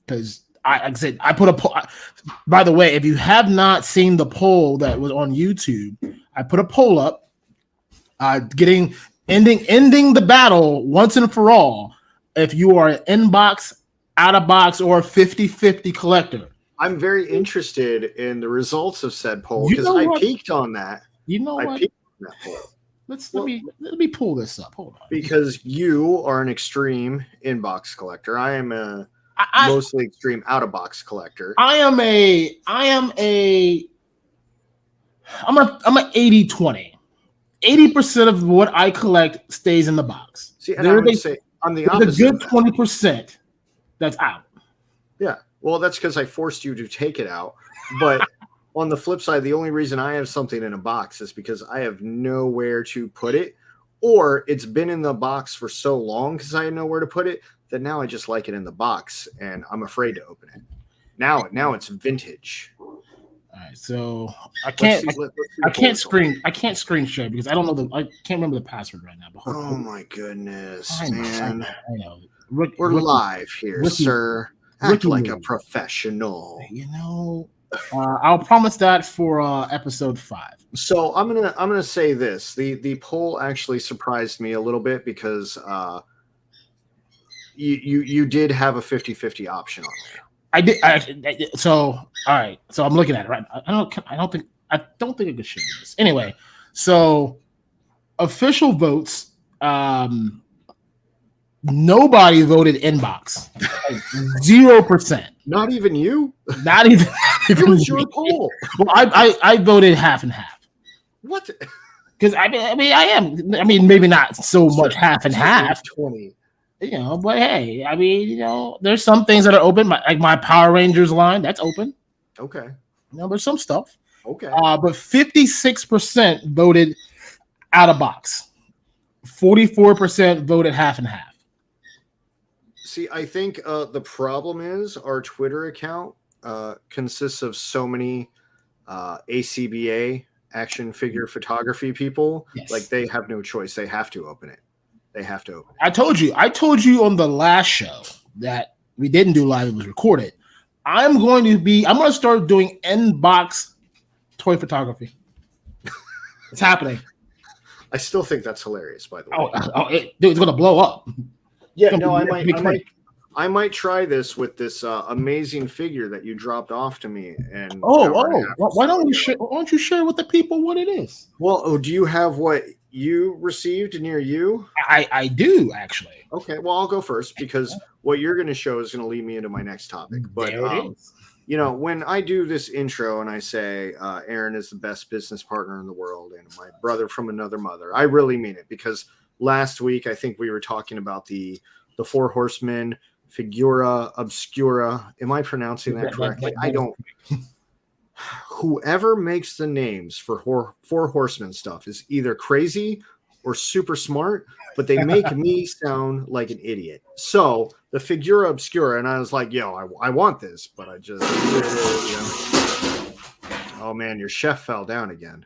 Because like I said, I put a poll. By the way, if you have not seen the poll that was on YouTube, I put a poll up. Ending the battle once and for all. If you are an inbox, out of box, or 50-50 collector, I'm very interested in the results of said poll because I peeked on that. You know what? I peeked on that poll. Let me pull this up. Hold on. Because you are an extreme inbox collector. I am a mostly extreme out of box collector. I'm a 80-20. 80% of what I collect stays in the box. See, and I would say on the opposite, a good 20% that's out. Yeah, well, that's because I forced you to take it out. But on the flip side, the only reason I have something in a box is because I have nowhere to put it, or it's been in the box for so long because I had nowhere to put it that now I just like it in the box and I'm afraid to open it. Now it's vintage. All right, so I can't screen share because I can't remember the password right now. Oh my goodness, I know. We're live here, sir. Act like a professional. You know, I'll promise that for episode 5. So I'm gonna say this: the poll actually surprised me a little bit because you did have a 50-50 option on there. I did. So all right. So I'm looking at it right. I don't think I could share this. Anyway, so official votes. Nobody voted inbox. 0%. Not even you. Not even. It was your poll. Well, I voted half and half. What? Because I am. I mean, maybe not so much half and half. 20. You know, but hey, I mean, you know, there's some things that are open, like my Power Rangers line, that's open. Okay. You know, there's some stuff. Okay. But 56% voted out of box. 44% voted half and half. See, I think the problem is our Twitter account consists of so many ACBA action figure photography people. Yes. Like they have no choice. They have to open it. I told you on the last show that we didn't do live, it was recorded. I'm going to start doing inbox toy photography. It's happening. I still think that's hilarious, by the way. It's going to blow up. Yeah, no, I might try this with this amazing figure that you dropped off to me. And why don't you share with the people what it is? Well, do you have what you received near you? I do actually. Okay, well, I'll go first because what you're going to show is going to lead me into my next topic. But there it is. You know, when I do this intro and I say Aaron is the best business partner in the world and my brother from another mother, I really mean it because last week I think we were talking about the Four Horsemen Figura Obscura. Am I pronouncing that correctly? I don't. Whoever makes the names for Four Horsemen stuff is either crazy or super smart, but they make me sound like an idiot. So the Figura Obscura, and I was like, yo, I want this, but I just, oh man, your chef fell down again.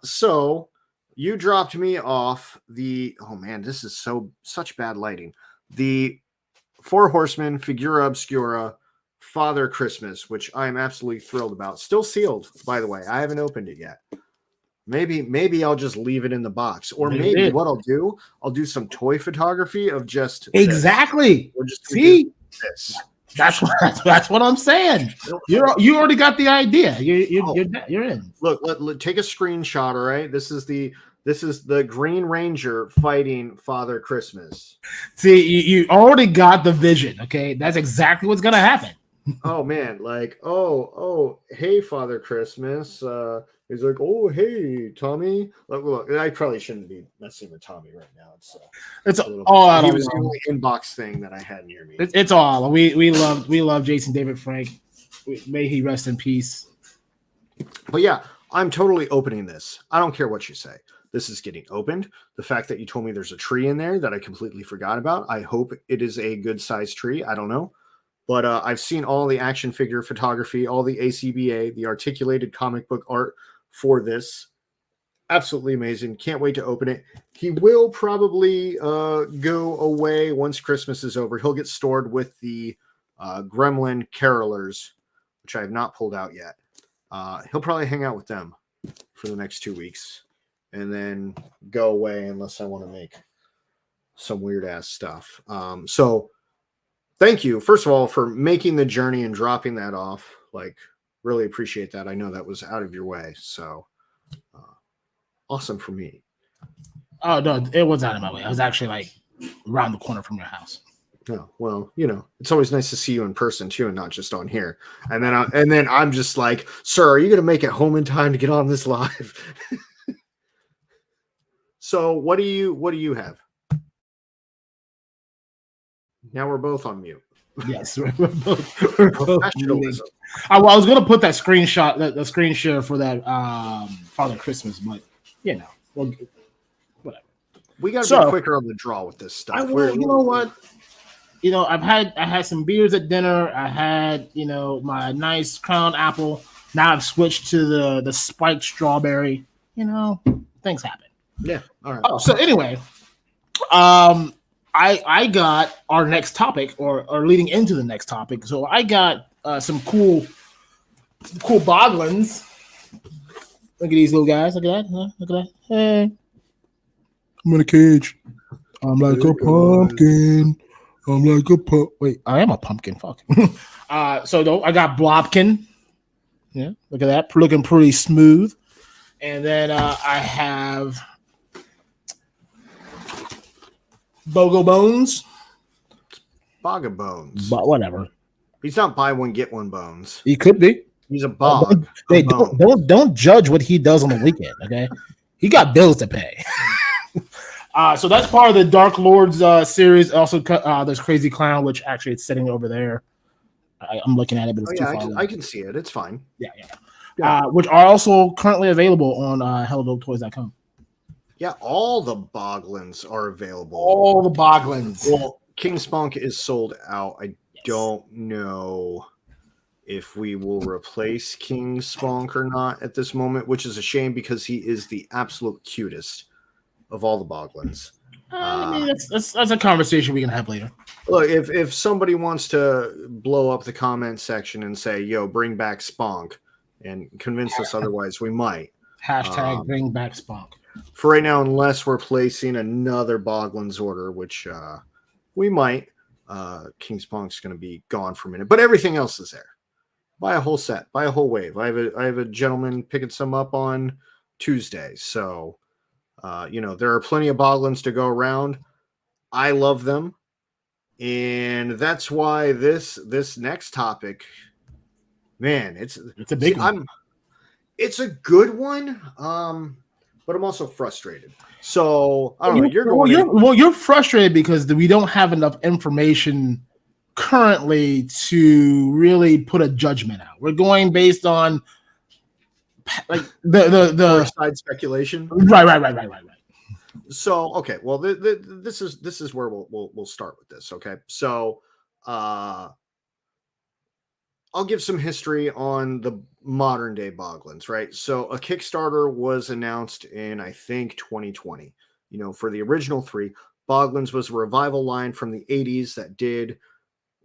So you dropped me off oh man, this is such bad lighting. The Four Horsemen Figura Obscura Father Christmas, which I'm absolutely thrilled about. Still sealed, by the way. I haven't opened it yet. Maybe I'll just leave it in the box. Or maybe what I'll do some toy photography of just exactly. Or just see this. That's what I'm saying. You already got the idea. You're in. Look, take a screenshot, all right? This is the Green Ranger fighting Father Christmas. See, you already got the vision, okay? That's exactly what's gonna happen. Oh man, like, oh, hey, Father Christmas, He's like, "Oh, hey, Tommy." Look, I probably shouldn't be messing with Tommy right now. It's a little all bit- out He of was the love. only inbox thing that I had near me. It's all we love Jason David Frank. May he rest in peace. But yeah, I'm totally opening this. I don't care what you say. This is getting opened. The fact that you told me there's a tree in there that I completely forgot about. I hope it is a good sized tree. I don't know. But I've seen all the action figure photography, all the ACBA, the articulated comic book art for this. Absolutely amazing. Can't wait to open it. He will probably go away once Christmas is over. He'll get stored with the Gremlin Carolers, which I have not pulled out yet. He'll probably hang out with them for the next 2 weeks and then go away unless I want to make some weird ass stuff. So thank you, first of all, for making the journey and dropping that off. Like, really appreciate that. I know that was out of your way. So awesome for me. Oh no, it was out of my way. I was actually like around the corner from your house. Oh, well, it's always nice to see you in person too, and not just on here. And then I'm just like, sir, are you going to make it home in time to get on this live? So what do you have? Now we're both on mute. Yes, we're both Professionalism. I was gonna put that screenshot, the screen share for that Father Christmas, but well, whatever. We got to be quicker on the draw with this stuff. You know what? I had some beers at dinner. I had my nice crown apple. Now I've switched to the spiked strawberry. Things happen. Yeah. All right. Oh, so anyway, I got our next topic, or leading into the next topic. So I got some cool Boglins. Look at these little guys. Look at that. Huh? Look at that. Hey, I'm in a cage. I'm like a pumpkin. I'm like a Wait, I am a pumpkin. Fuck. So I got Blobkin. Yeah, look at that. Looking pretty smooth. And then I have Bogo Bones. Bog Bones. But whatever. He's not buy one get one bones. He could be. He's a bog. Don't judge what he does on the weekend. Okay, he got bills to pay. So that's part of the Dark Lords series. Also, there's Crazy Clown, which actually it's sitting over there. I'm looking at it, but it's too far. I can see it. It's fine. Yeah. Which are also currently available on HelloDopeToys.com. Yeah, all the Boglins are available. All the Boglins. Well, King Spunk is sold out. I don't know if we will replace King Spunk or not at this moment, which is a shame because he is the absolute cutest of all the Boglins. I mean, that's a conversation we can have later. Look, if somebody wants to blow up the comment section and say, "Yo, bring back Spunk," and convince us otherwise, we might. Hashtag bring back Spunk. For right now, unless we're placing another Boglins order, which we might, King Spunk's going to be gone for a minute. But everything else is there. Buy a whole set. Buy a whole wave. I have a gentleman picking some up on Tuesday. So, there are plenty of Boglins to go around. I love them. And that's why this next topic, man, it's a big one. It's a good one. But I'm also frustrated. So I don't know. You're frustrated because we don't have enough information currently to really put a judgment out. We're going based on like the side speculation. Right. So okay, well this is where we'll start with this. Okay, so I'll give some history on the modern day Boglins, right? So a Kickstarter was announced in, I think, 2020. For the original 3, Boglins was a revival line from the 80s that did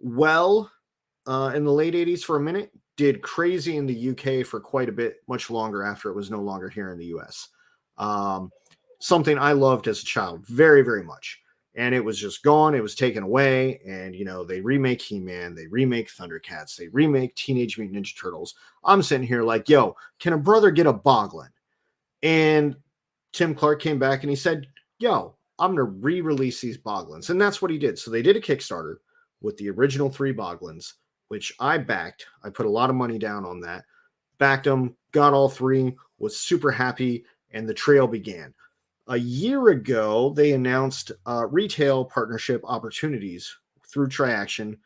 well in the late 80s for a minute, did crazy in the UK for quite a bit, much longer after it was no longer here in the US. Something I loved as a child very, very much. And it was just gone. It was taken away. And, they remake He-Man. They remake Thundercats. They remake Teenage Mutant Ninja Turtles. I'm sitting here like, yo, can a brother get a Boglin? And Tim Clark came back and he said, yo, I'm going to re-release these Boglins. And that's what he did. So they did a Kickstarter with the original 3 Boglins, which I backed. I put a lot of money down on that. Backed them, got all 3, was super happy, and the trail began. A year ago, they announced retail partnership opportunities through Triaction,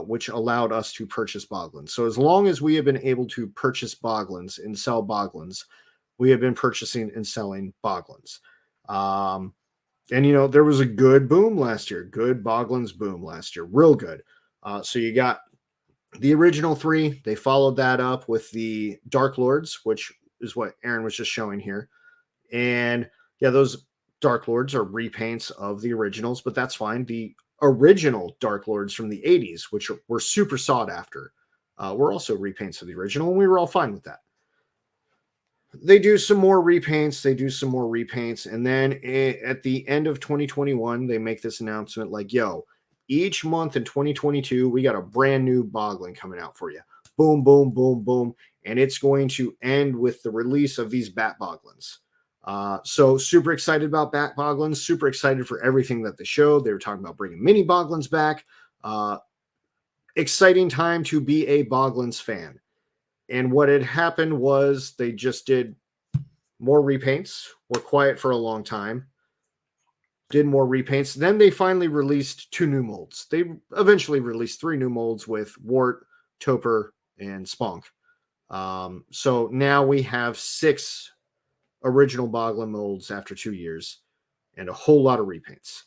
which allowed us to purchase Boglins. So as long as we have been able to purchase Boglins and sell Boglins, we have been purchasing and selling Boglins. And, there was a good boom last year, good Boglins boom last year, real good. So you got the original 3. They followed that up with the Dark Lords, which is what Aaron was just showing here. And yeah, those Dark Lords are repaints of the originals, but that's fine. The original Dark Lords from the 80s, which were super sought after, were also repaints of the original, and we were all fine with that. They do some more repaints, and then at the end of 2021, they make this announcement like, yo, each month in 2022, we got a brand new Boglin coming out for you. Boom, boom, boom, boom. And it's going to end with the release of these Bat Boglins. So super excited about Bat Boglins, super excited for everything that they showed. They were talking about bringing mini Boglins back. Exciting time to be a Boglins fan. And what had happened was they just did more repaints, were quiet for a long time, did more repaints. Then they finally released 2 new molds. They eventually released 3 new molds with Wart, Topper, and Spunk. So now we have 6 original Boglin molds after 2 years and a whole lot of repaints.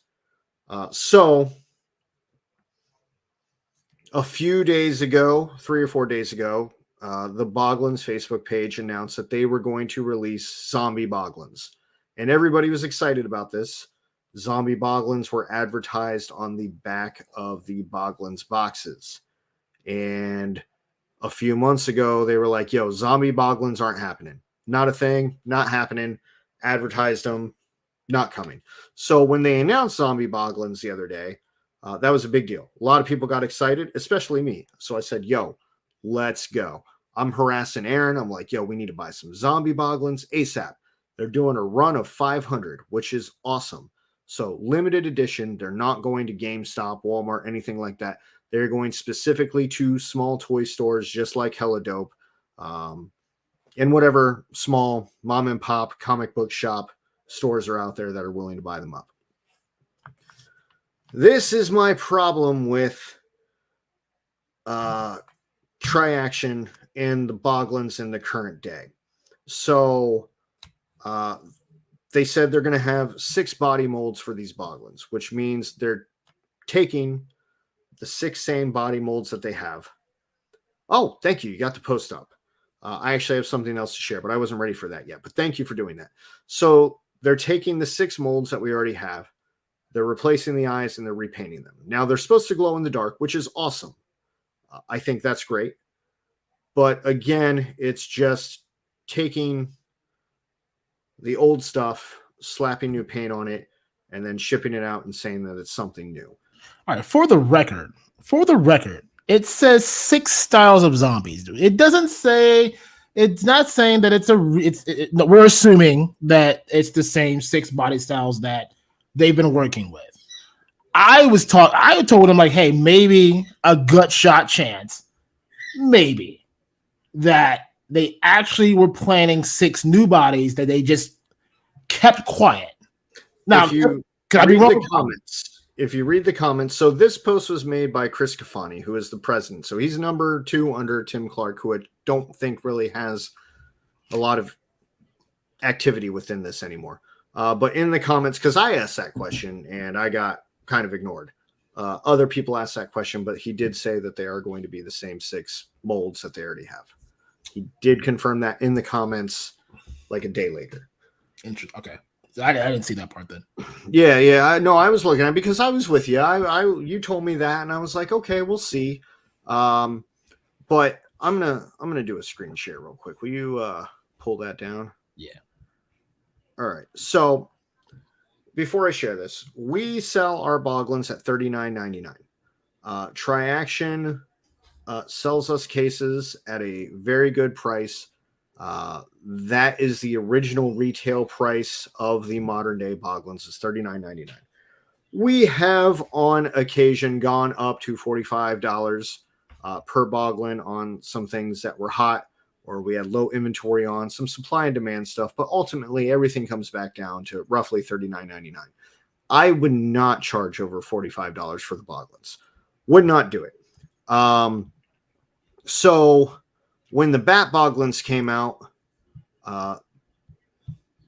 So a few days ago, 3 or 4 days ago, the Boglins Facebook page announced that they were going to release zombie Boglins. And everybody was excited about this. Zombie Boglins were advertised on the back of the Boglins boxes. And a few months ago, they were like, yo, zombie Boglins aren't happening. Not a thing, not happening. Advertised them, not coming. So when they announced zombie Boglins the other day, that was a big deal. A lot of people got excited, especially me. So I said, yo, let's go. I'm harassing Aaron. I'm like, yo, we need to buy some zombie Boglins ASAP. They're doing a run of 500, which is awesome. So limited edition. They're not going to GameStop, Walmart, anything like that. They're going specifically to small toy stores, just like Hella Dope, and whatever small mom and pop comic book shop stores are out there that are willing to buy them up. This is my problem with Triaction and the Boglins in the current day. So they said they're going to have 6 body molds for these Boglins, which means they're taking the 6 same body molds that they have. Oh, thank you. You got the post up. I actually have something else to share, but I wasn't ready for that yet. But thank you for doing that. So they're taking the 6 molds that we already have. They're replacing the eyes and they're repainting them. Now they're supposed to glow in the dark, which is awesome. I think that's great. But again, it's just taking the old stuff, slapping new paint on it, and then shipping it out and saying that it's something new. All right, for the record, it says 6 styles of zombies. It doesn't say. It's not saying that no, we're assuming that it's the same 6 body styles that they've been working with. I told him like, hey, maybe a gut shot chance, maybe that they actually were planning 6 new bodies that they just kept quiet. Now, if you read the comments, so this post was made by Chris Cafani, who is the president. So he's number 2 under Tim Clark, who I don't think really has a lot of activity within this anymore. But in the comments, because I asked that question and I got kind of ignored. Other people asked that question, but he did say that they are going to be the same 6 molds that they already have. He did confirm that in the comments like a day later. Interesting. Okay. I didn't see that part then. Yeah. I was looking at it because I was with you. You told me that, and I was like, okay, we'll see. But I'm gonna do a screen share real quick. Will you pull that down? Yeah. All right. So before I share this, we sell our Boglins at $39.99. Triaction sells us cases at a very good price. That is the original retail price of the modern day Boglins is $39.99. We have on occasion gone up to $45 per Boglin on some things that were hot. or we had low inventory on, some supply and demand stuff, but ultimately everything comes back down to roughly $39.99. I would not charge over $45 for the Boglins. Would not do it. So when the Bat Boglins came out,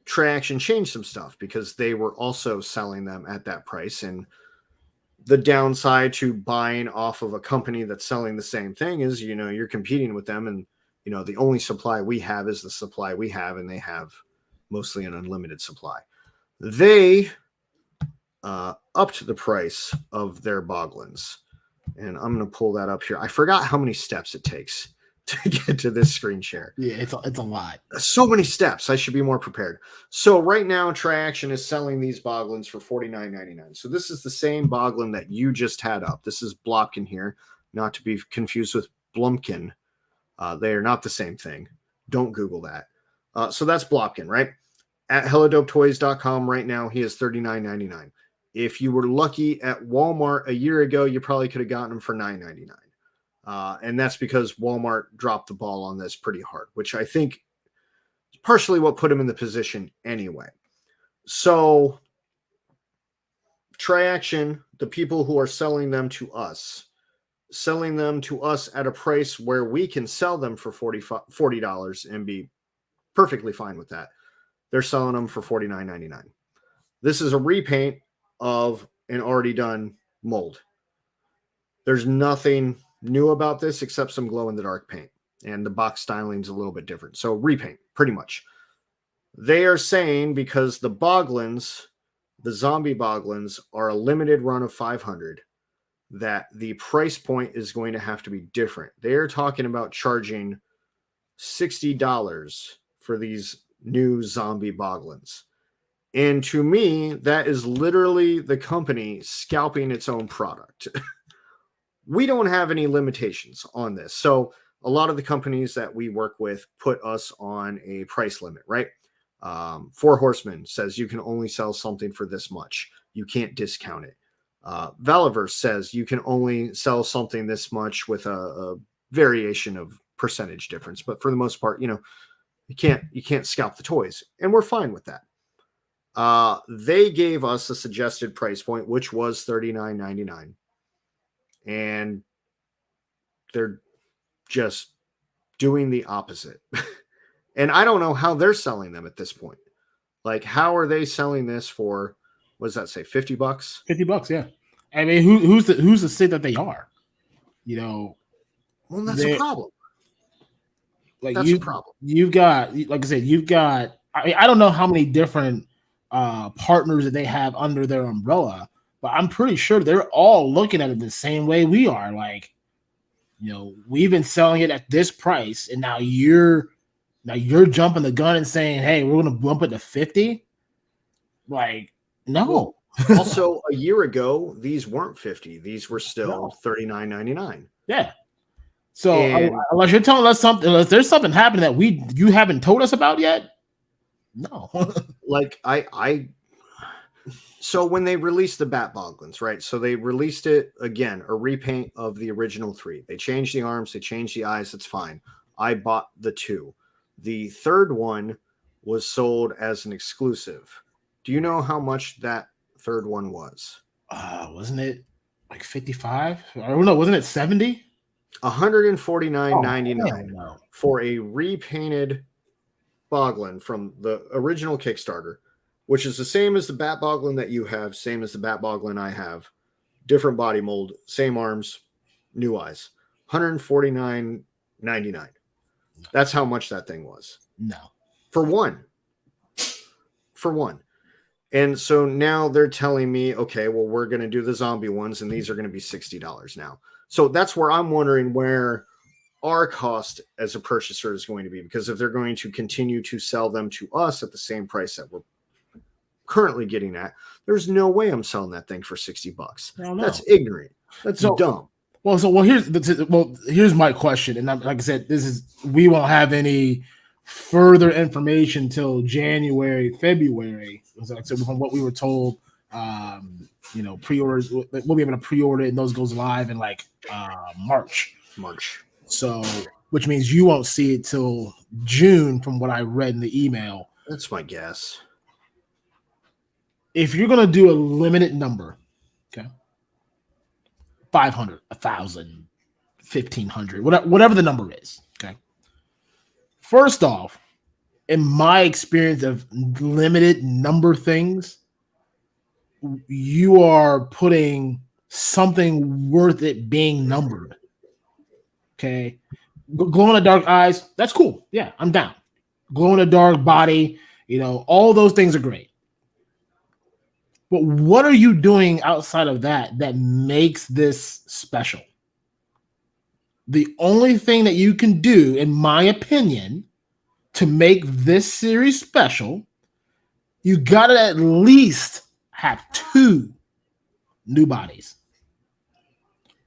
Traction changed some stuff because they were also selling them at that price. And the downside to buying off of a company that's selling the same thing is, you're competing with them, and the only supply we have is the supply we have, and they have mostly an unlimited supply. They upped the price of their Boglins, and I'm going to pull that up here. I forgot how many steps it takes to get to this screen share. Yeah, it's a lot. So many steps. I should be more prepared. So right now, Triaction is selling these Boglins for $49.99. So this is the same Boglin that you just had up. This is Blopkin here, not to be confused with Blumpkin. They are not the same thing. Don't Google that. So that's Blopkin, right? At hellodopetoys.com right now, he is $39.99. If you were lucky at Walmart a year ago, you probably could have gotten him for $9.99. And that's because Walmart dropped the ball on this pretty hard, which I think is partially what put him in the position anyway. So Triaction, the people who are selling them to us at a price where we can sell them for $40 and be perfectly fine with that. They're selling them for $49.99. This is a repaint of an already done mold. There's nothing new about this except some glow-in-the-dark paint, and the box styling is a little bit different. So repaint, pretty much. They are saying because the Boglins, the zombie Boglins, are a limited run of 500, that the price point is going to have to be different. They are talking about charging $60 for these new zombie Boglins. And to me, that is literally the company scalping its own product. We don't have any limitations on this. So a lot of the companies that we work with put us on a price limit, right? Four Horsemen says you can only sell something for this much. You can't discount it. Valiverse says you can only sell something this much with a variation of percentage difference. But for the most part, you can't scalp the toys. And we're fine with that. They gave us a suggested price point, which was $39.99. And they're just doing the opposite. And I don't know how they're selling them at this point. Like, how are they selling this for, what does that say, $50? $50, yeah. I mean, who's to say that they are? Well, that's a problem. Like, that's a problem. You've got, like I said, I don't know how many different partners that they have under their umbrella, but I'm pretty sure they're all looking at it the same way we are. Like, we've been selling it at this price, and now you're jumping the gun and saying, "Hey, we're going to bump it to 50." Like, no. Well, also, a year ago, these weren't 50. These were still $39.99. Yeah. So unless you're telling us something, unless there's something happening that you haven't told us about yet, no. Like so when they released the Bat Boglins, right? So they released it again, a repaint of the original 3. They changed the arms, they changed the eyes. That's fine. I bought the 2. The third one was sold as an exclusive. Do you know how much that third one was? Wasn't it like 55? I don't know. Wasn't it 70? $149.99 for a repainted Boglin from the original Kickstarter, which is the same as the Bat Boglin that you have, same as the Bat Boglin I have, different body mold, same arms, new eyes. $149.99. That's how much that thing was. No. For one. And so now they're telling me, okay, well, we're going to do the zombie ones, and these are going to be $60 now. So that's where I'm wondering where our cost as a purchaser is going to be, because if they're going to continue to sell them to us at the same price that we're currently getting at, there's no way I'm selling that thing for $60. That's ignorant. That's dumb. Here's my question, and like I said, we won't have any further information till January, February. Like I said, from what we were told, pre-orders, we'll be able to pre-order it, and those goes live in like March. March. So which means you won't see it till June from what I read in the email. That's my guess. If you're going to do a limited number, okay, 500, 1,000, 1,500, whatever the number is, okay. First off, in my experience of limited number things, you are putting something worth it being numbered. Okay. Glow in the dark eyes, that's cool. Yeah, I'm down. Glow in the dark body, all those things are great. But what are you doing outside of that makes this special? The only thing that you can do, in my opinion, to make this series special, you got to at least have 2 new bodies.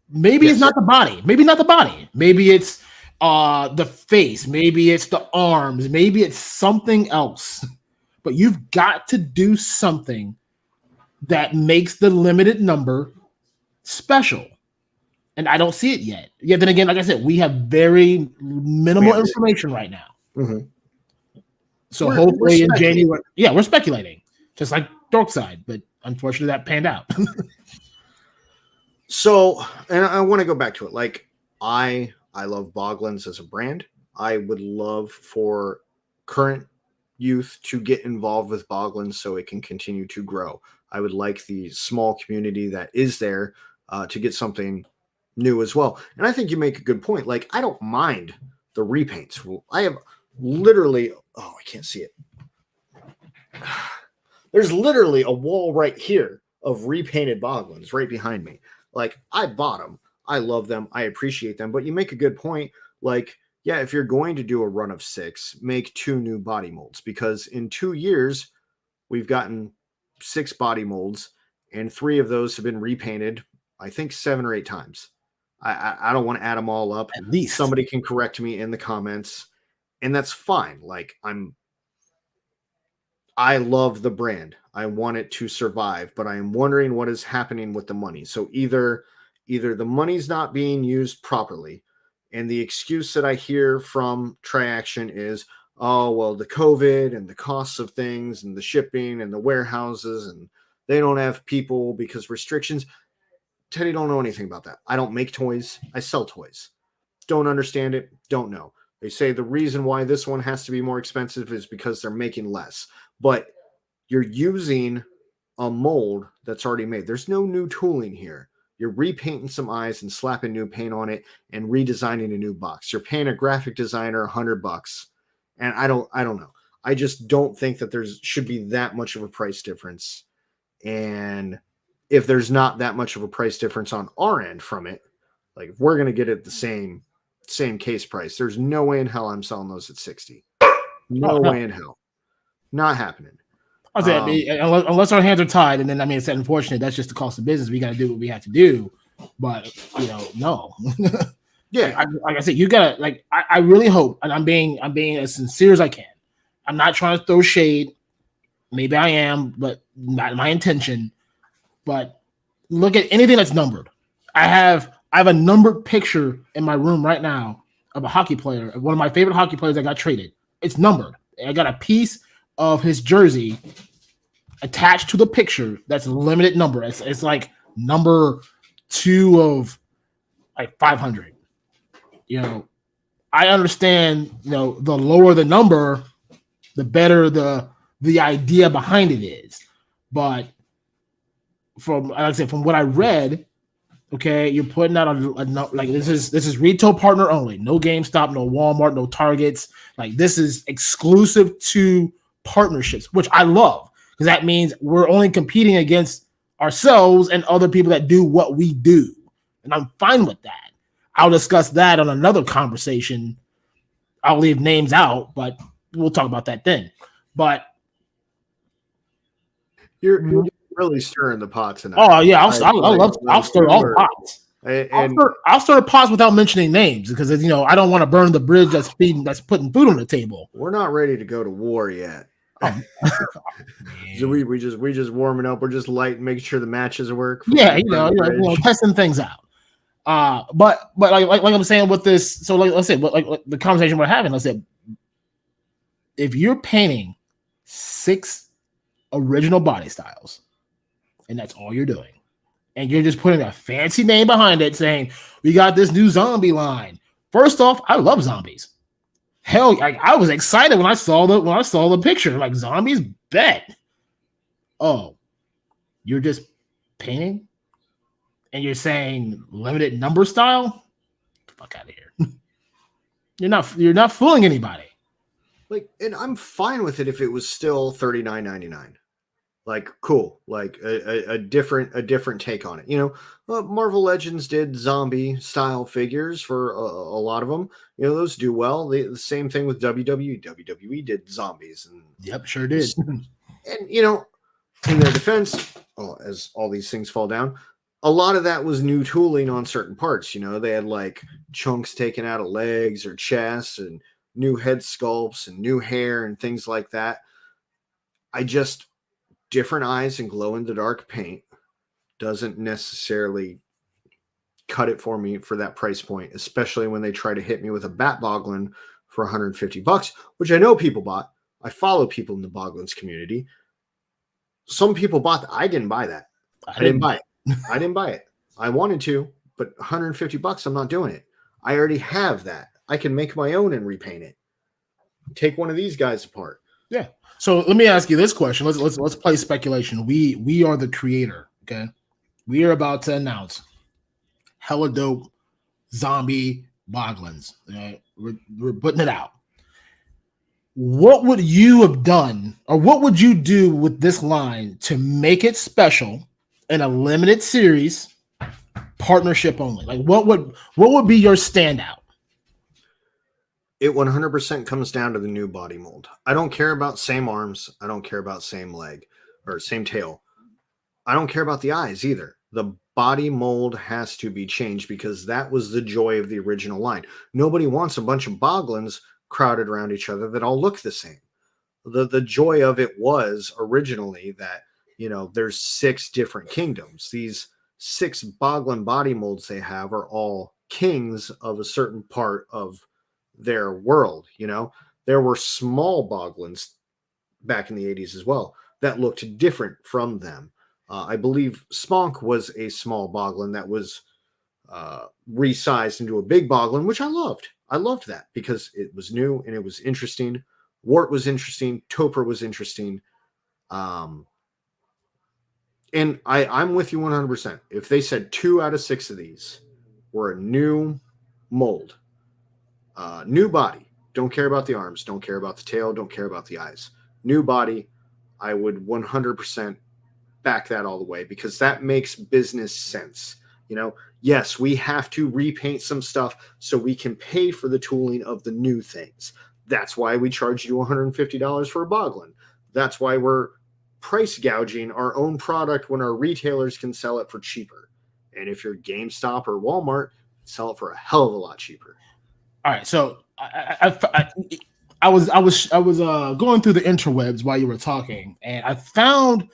Maybe it's not the body. Maybe not the body. Maybe it's the face. Maybe it's the arms. Maybe it's something else. But you've got to do something that makes the limited number special. And I don't see it yet. Yeah, then again, like I said, we have very minimal information right now. Mm-hmm. So hopefully in January, we're speculating, just like Dorkside, but unfortunately that panned out. So, and I want to go back to it. Like, I love Boglins as a brand. I would love for current youth to get involved with Boglins so it can continue to grow. I would like the small community that is there to get something new as well. And I think you make a good point. Like, I don't mind the repaints. I have literally, I can't see it. There's literally a wall right here of repainted Boglins right behind me. Like, I bought them. I love them. I appreciate them. But you make a good point. Like, yeah, if you're going to do a run of 6, make 2 new body molds, because in 2 years, we've gotten 6 body molds, and 3 of those have been repainted, I think 7 or 8 times. I don't want to add them all up. At least somebody can correct me in the comments, and that's fine. Like, I love the brand. I want it to survive, but I am wondering what is happening with the money. So either the money's not being used properly, and the excuse that I hear from Triaction is, oh, well, the COVID and the costs of things and the shipping and the warehouses, and they don't have people because restrictions. Teddy don't know anything about that. I don't make toys. I sell toys. Don't understand it. Don't know. They say the reason why this one has to be more expensive is because they're making less. But you're using a mold that's already made. There's no new tooling here. You're repainting some eyes and slapping new paint on it and redesigning a new box. You're paying a graphic designer $100. And I don't know. I just don't think that there should be that much of a price difference. And if there's not that much of a price difference on our end from it, like, if we're going to get it the same case price, there's no way in hell I'm selling those at 60. No way in hell. Not happening. Unless our hands are tied, and then it's unfortunate. That's just the cost of business. We got to do what we have to do. But no. Yeah, like I said, you gotta I really hope, and I'm being as sincere as I can. I'm not trying to throw shade. Maybe I am, but not my intention. But look at anything that's numbered. I have a numbered picture in my room right now of a hockey player, one of my favorite hockey players that got traded. It's numbered. I got a piece of his jersey attached to the picture that's a limited number. It's like number 2 of like 500. I understand, the lower the number, the better the idea behind it is. But from what I read, okay, you're putting out this is retail partner only. No GameStop, no Walmart, no Targets. Like, this is exclusive to partnerships, which I love, because that means we're only competing against ourselves and other people that do what we do. And I'm fine with that. I'll discuss that on another conversation. I'll leave names out, but we'll talk about that then. But you're really stirring the pot tonight. Oh yeah, I'll stir all the pots. I'll stir pots without mentioning names, because I don't want to burn the bridge that's putting food on the table. We're not ready to go to war yet. So we just warming up. We're just light, making sure the matches work. Yeah, testing things out. But like I'm saying with this, so like let's say, but like the conversation we're having, let's say, if you're painting 6 original body styles, and that's all you're doing, and you're just putting a fancy name behind it, saying we got this new zombie line. First off, I love zombies. Hell, I was excited when I saw the picture. Like, zombies, bet. Oh, you're just painting, and you're saying limited number style? Get the fuck out of here. You're not fooling anybody. Like, and I'm fine with it if it was still $39.99. Like, cool. Like a different take on it. You know, Marvel Legends did zombie style figures for a lot of them. You know, those do well. The same thing with WWE. WWE did zombies, and yep, sure did. And you know, in their defense, as all these things fall down, a lot of that was new tooling on certain parts. You know, they had like chunks taken out of legs or chests, and new head sculpts and new hair and things like that. Different eyes and glow in the dark paint doesn't necessarily cut it for me for that price point, especially when they try to hit me with a Bat Boglin for $150, which I know people bought. I follow people in the Boglins community. Some people bought that. I didn't buy that. I didn't buy it. I didn't buy it. I wanted to, but $150, I'm not doing it. I already have that. I can make my own and repaint it. Take one of these guys apart. Yeah. So let me ask you this question. Let's play speculation. We are the creator. Okay. We are about to announce hella dope zombie Boglins. Right? We're putting it out. What would you have done, or what would you do with this line to make it special in a limited series, partnership only? Like, what would be your standout? It 100% comes down to the new body mold. I don't care about same arms. I don't care about same leg or same tail. I don't care about the eyes either. The body mold has to be changed because that was the joy of the original line. Nobody wants a bunch of Boglins crowded around each other that all look the same. The joy of it was originally that, you know, there's 6 different kingdoms. These 6 Boglin body molds they have are all kings of a certain part of their world. You know, there were small Boglins back in the 80s as well that looked different from them. I believe Sponk was a small Boglin that was resized into a big Boglin, which I loved. I loved that because it was new and it was interesting. Wart was interesting. Topher was interesting. And I'm with you 100%. If they said 2 out of 6 of these were a new mold, new body, don't care about the arms, don't care about the tail, don't care about the eyes, new body, I would 100% back that all the way because that makes business sense. You know, yes, we have to repaint some stuff so we can pay for the tooling of the new things. That's why we charge you $150 for a Boglin. That's why we're price gouging our own product when our retailers can sell it for cheaper. And if you're GameStop or Walmart, sell it for a hell of a lot cheaper. All right, so I was going through the interwebs while you were talking, and I found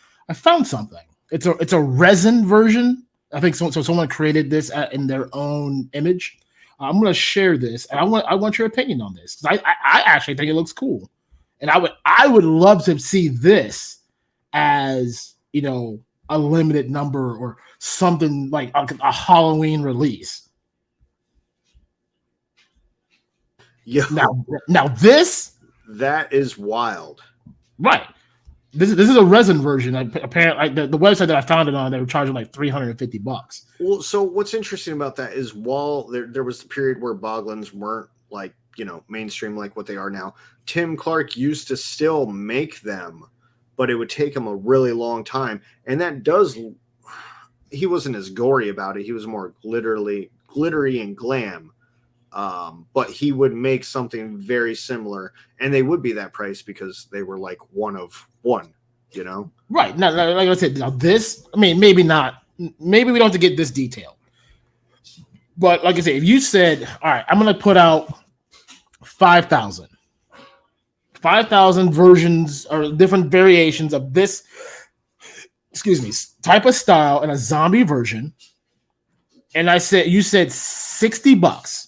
something. It's a resin version. I think so someone created this in their own image. I'm going to share this, and I want your opinion on this. I actually think it looks cool, and I would love to see this as, you know, a limited number or something like a Halloween release. Yeah. Now this, that is wild. Right. This is a resin version. Apparently, the website that I found it on, they were charging like $350. Well, so what's interesting about that is while there was the period where Boglins weren't like, you know, mainstream like what they are now, Tim Clark used to still make them, but it would take him a really long time. And that he wasn't as gory about it. He was more glittery and glam. But he would make something very similar, and they would be that price because they were like one of one, you know? Right. Now, like I said, now this, I mean, maybe not. Maybe we don't have to get this detail. But like I said, if you said, all right, I'm going to put out 5,000 versions or different variations of this, type of style in a zombie version, and I said, you said $60,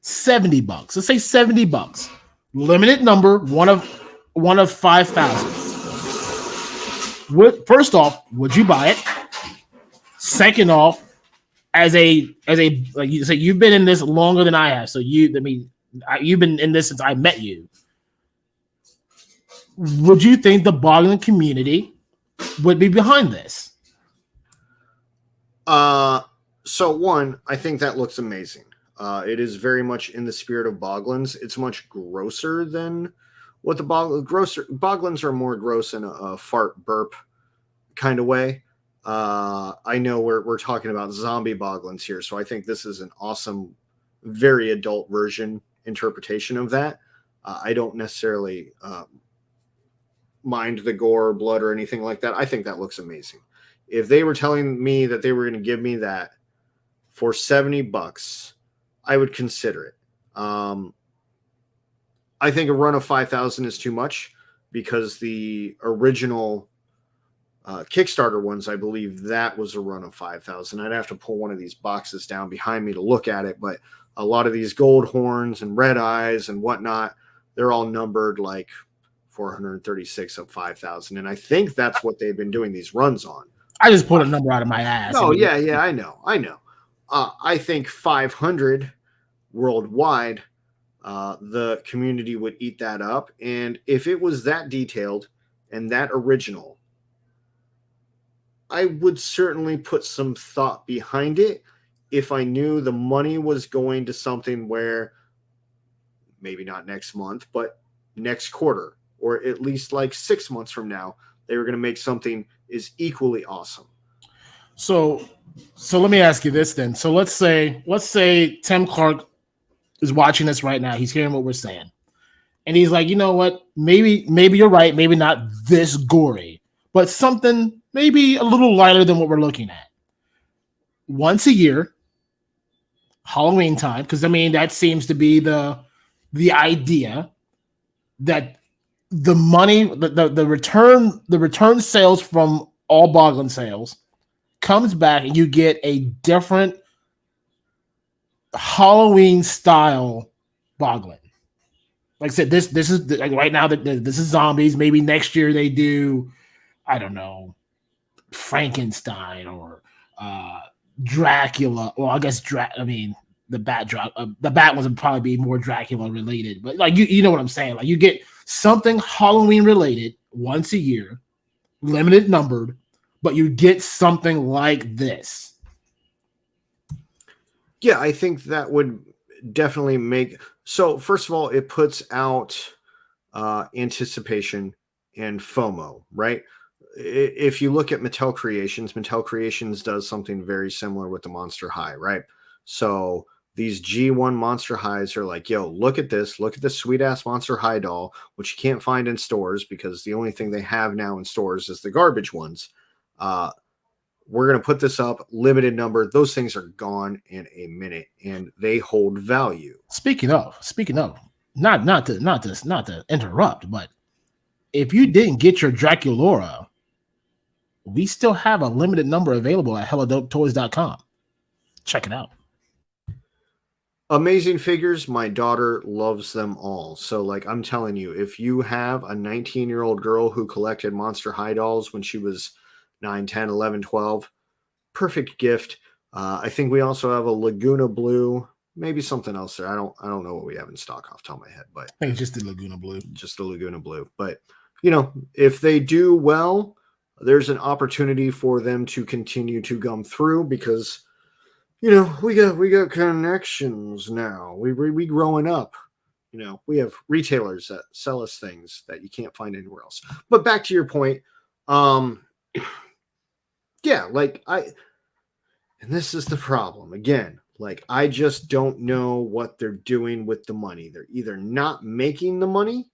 $70. Let's say $70. Limited number, one of 5,000. First off, would you buy it? Second off, as a like you say, you've been in this longer than I have. So you've been in this since I met you. Would you think the boggling community would be behind this? So one, I think that looks amazing. It is very much in the spirit of Boglins. It's much grosser than what the Boglins are more gross in a fart burp kind of way. I know we're talking about zombie Boglins here, so I think this is an awesome, very adult version interpretation of that. I don't necessarily mind the gore or blood or anything like that. I think that looks amazing. If they were telling me that they were going to give me that for $70, I would consider it. I think a run of 5,000 is too much because the original Kickstarter ones, I believe that was a run of 5,000. I'd have to pull one of these boxes down behind me to look at it, but a lot of these gold horns and red eyes and whatnot, they're all numbered like 436 of 5,000. And I think that's what they've been doing these runs on. I just pulled a number out of my ass. Oh, yeah, I know. I think 500 worldwide, the community would eat that up. And if it was that detailed and that original, I would certainly put some thought behind it if I knew the money was going to something where maybe not next month, but next quarter, or at least like 6 months from now, they were going to make something is equally awesome. So let me ask you this then. So let's say Tim Clark is watching this right now. He's hearing what we're saying. And he's like, you know what? Maybe you're right. Maybe not this gory, but something maybe a little lighter than what we're looking at. Once a year, Halloween time, because I mean that seems to be the idea that the money, the return sales from all Boglin sales comes back, and you get a different Halloween style Boglin. Like I said, this is like right now that this is zombies. Maybe next year they do, I don't know, Frankenstein or Dracula. Well, I guess the bat ones would probably be more Dracula related. But like you know what I'm saying. Like you get something Halloween related once a year, limited numbered, but you get something like this. Yeah, I think that would definitely make. So first of all, it puts out anticipation and FOMO, right? If you look at Mattel Creations does something very similar with the Monster High, right? So these G1 Monster Highs are like, yo, look at this sweet ass Monster High doll, which you can't find in stores because the only thing they have now in stores is the garbage ones. We're going to put this up, limited number. Those things are gone in a minute and they hold value. Speaking of, not to interrupt, but if you didn't get your Draculaura, we still have a limited number available at hellodopetoys.com. Check it out. Amazing figures. My daughter loves them all. So like I'm telling you, if you have a 19-year-old girl who collected Monster High dolls when she was 9, 10, 11, 12, perfect gift. I think we also have a Laguna Blue, maybe something else there. I don't know what we have in stock off the top of my head, but I think it's just the Laguna Blue. Just the Laguna Blue. But you know, if they do well, there's an opportunity for them to continue to come through because you know, we got connections now. We growing up. You know, we have retailers that sell us things that you can't find anywhere else. But back to your point, yeah, like and this is the problem again. Like I just don't know what they're doing with the money. They're either not making the money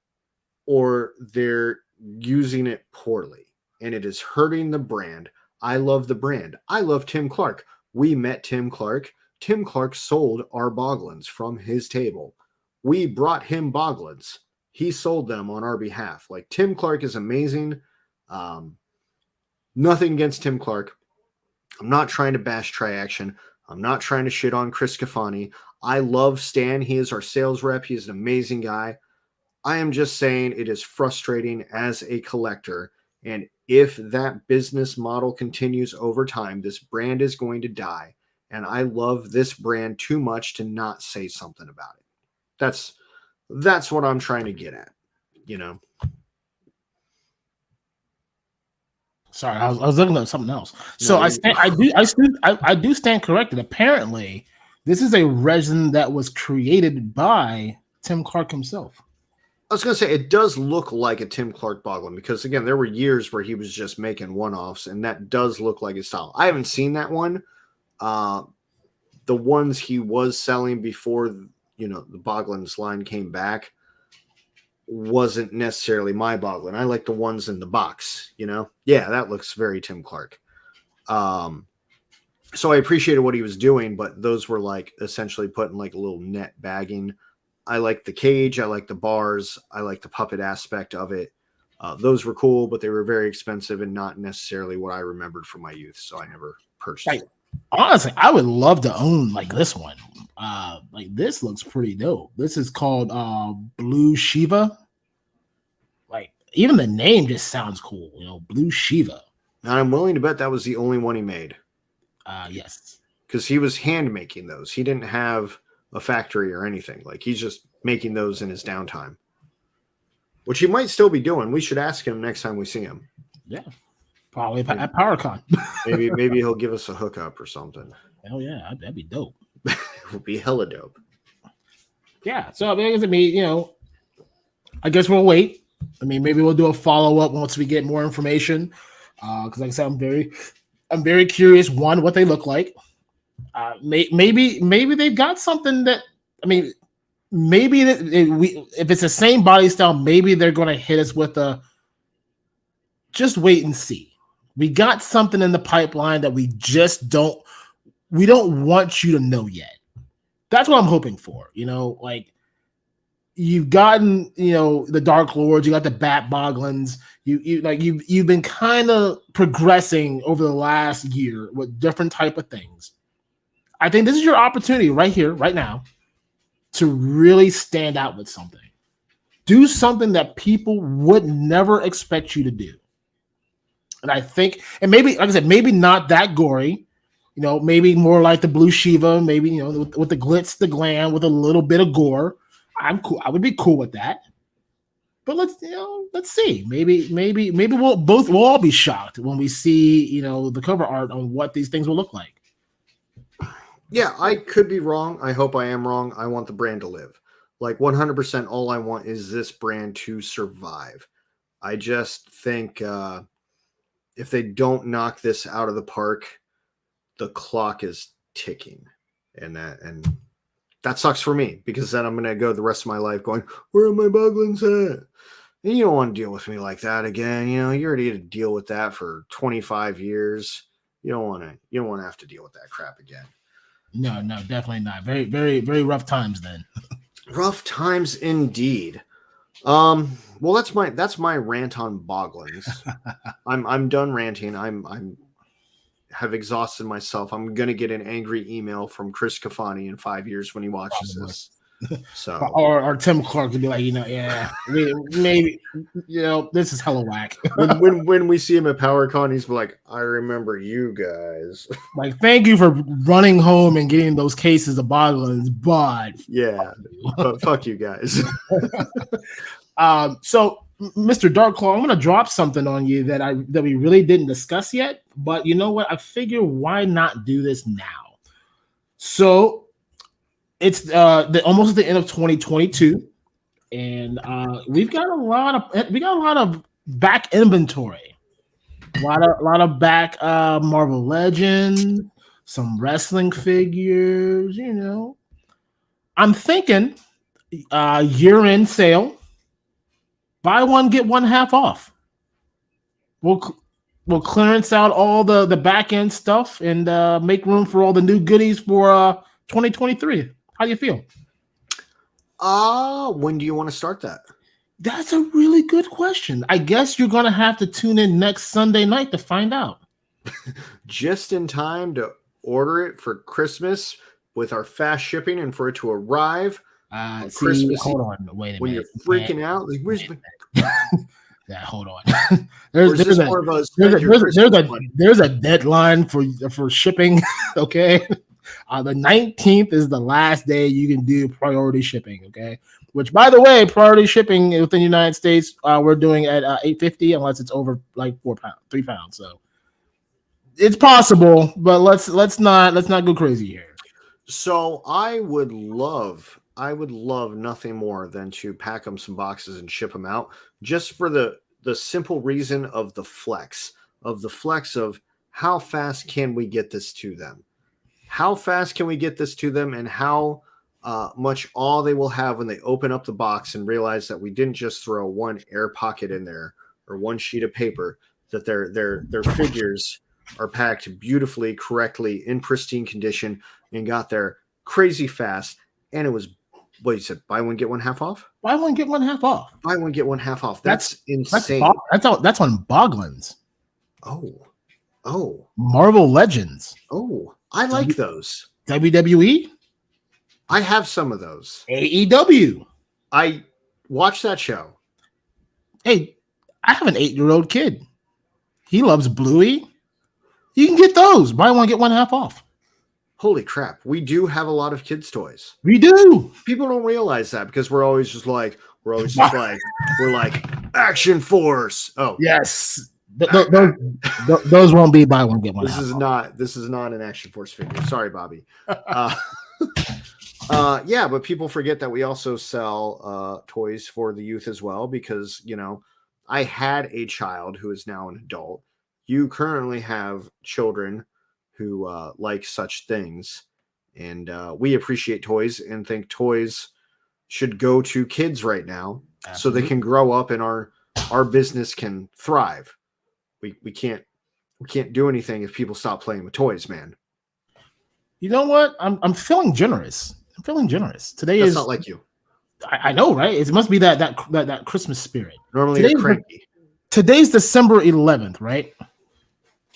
or they're using it poorly, and it is hurting the brand. I love the brand. I love Tim Clark. We met Tim Clark. Tim Clark sold our Boglins from his table. We brought him Boglins. He sold them on our behalf. Like Tim Clark is amazing. Nothing against Tim Clark. I'm not trying to bash Tri-Action. I'm not trying to shit on Chris Cafani. I love Stan. He is our sales rep. He is an amazing guy. I am just saying it is frustrating as a collector. And if that business model continues over time, this brand is going to die. And I love this brand too much to not say something about it. That's what I'm trying to get at, you know. Sorry, I was looking at something else. So I do stand corrected. Apparently, this is a resin that was created by Tim Clark himself. I was going to say, it does look like a Tim Clark Boglin because, again, there were years where he was just making one-offs, and that does look like his style. I haven't seen that one. The ones he was selling before, you know, the Boglins line came back wasn't necessarily my Boglin. I like the ones in the box, you know? Yeah, that looks very Tim Clark. So I appreciated what he was doing, but those were like essentially put in like a little net bagging. I like the cage. I like the bars. I like the puppet aspect of it. Those were cool, but they were very expensive and not necessarily what I remembered from my youth. So I never purchased it. Honestly, I would love to own like this one. Like this looks pretty dope. This is called Blue Shiva. Like even the name just sounds cool, you know, Blue Shiva. And I'm willing to bet that was the only one he made. Yes. Because he was hand making those. He didn't have a factory or anything. Like he's just making those in his downtime. Which he might still be doing. We should ask him next time we see him. Yeah. Probably at PowerCon. maybe he'll give us a hookup or something. Hell yeah, that'd be dope. It would be hella dope. Yeah. So I mean, you know, I guess we'll wait. I mean, maybe we'll do a follow-up once we get more information. Because like I said, I'm very curious, one, what they look like. Maybe they've got something that, I mean, maybe if it's the same body style, maybe they're going to hit us with a just wait and see. We got something in the pipeline that we don't want you to know yet. That's what I'm hoping for. You know, like you've gotten, you know, the Dark Lords, you got the Bat Boglins, you've been kind of progressing over the last year with different type of things. I think this is your opportunity right here, right now, to really stand out with something. Do something that people would never expect you to do. And I think, and maybe, like I said, maybe not that gory, you know, maybe more like the Blue Shiva, maybe, you know, with the glitz, the glam, with a little bit of gore. I'm cool. I would be cool with that. But let's see. Maybe we'll all be shocked when we see, you know, the cover art on what these things will look like. Yeah, I could be wrong. I hope I am wrong. I want the brand to live. Like 100%, all I want is this brand to survive. I just think if they don't knock this out of the park, the clock is ticking. And that sucks for me, because then I'm going to go the rest of my life going, where are my Boglins at? And you don't want to deal with me like that again. You know, you already had to deal with that for 25 years. You don't want to have to deal with that crap again. No, definitely not. Very, very, very rough times then. Rough times indeed. Well, that's my rant on Boglins. I'm done ranting. I'm have exhausted myself. I'm gonna get an angry email from Chris Cafani in 5 years when he watches this. So or Tim Clark would be like, you know, yeah, maybe, you know, this is hella whack. when we see him at PowerCon, he's like, I remember you guys. Like, thank you for running home and getting those cases of Boglins, but yeah, but fuck you guys. So Mr. DarkClaw, I'm gonna drop something on you that we really didn't discuss yet, but you know what? I figure why not do this now? So it's almost at the end of 2022, and we got a lot of back inventory, a lot of back Marvel Legends, some wrestling figures. You know, I'm thinking year-end sale, buy one get one half off. We'll clearance out all the back end stuff and make room for all the new goodies for 2023. How do you feel? When do you want to start that? That's a really good question. I guess you're going to have to tune in next Sunday night to find out. just in time to order it for Christmas with our fast shipping and for it to arrive on Christmas hold Eve on, wait a when minute. you're freaking out. Like, where's Yeah, hold on. there's a deadline for shipping. Okay, the 19th is the last day you can do priority shipping. Okay, which by the way, priority shipping within the United States, we're doing at $8.50 unless it's over like 3 pounds. So it's possible, but let's not go crazy here. So I would love nothing more than to pack them some boxes and ship them out, just for the simple reason of the flex of how fast can we get this to them? How fast can we get this to them, and how much awe they will have when they open up the box and realize that we didn't just throw one air pocket in there or one sheet of paper, that their figures are packed beautifully, correctly, in pristine condition, and got there crazy fast. And it was, what you said, buy one get one half off. Buy one get one half off. Buy one get one half off. That's insane. That's on Boglins. Oh, Marvel Legends. Oh, I like those. WWE. I have some of those. AEW. I watched that show. Hey, I have an 8-year-old kid. He loves Bluey. You can get those. Buy one, get one half off. Holy crap. We do have a lot of kids' toys. We do. People don't realize that because we're like, Action Force. Oh, yes. Those won't be buy one, get one half off. This is not an Action Force figure. Sorry, Bobby. Yeah, but people forget that we also sell toys for the youth as well, because, I had a child who is now an adult. You currently have children who like such things, and we appreciate toys and think toys should go to kids right now. Absolutely. So they can grow up and our business can thrive. We can't do anything if people stop playing with toys, man. You know what? I'm feeling generous. Today That's is not like you. I know, right? It must be that Christmas spirit. Normally you're cranky. Today's December 11th, right?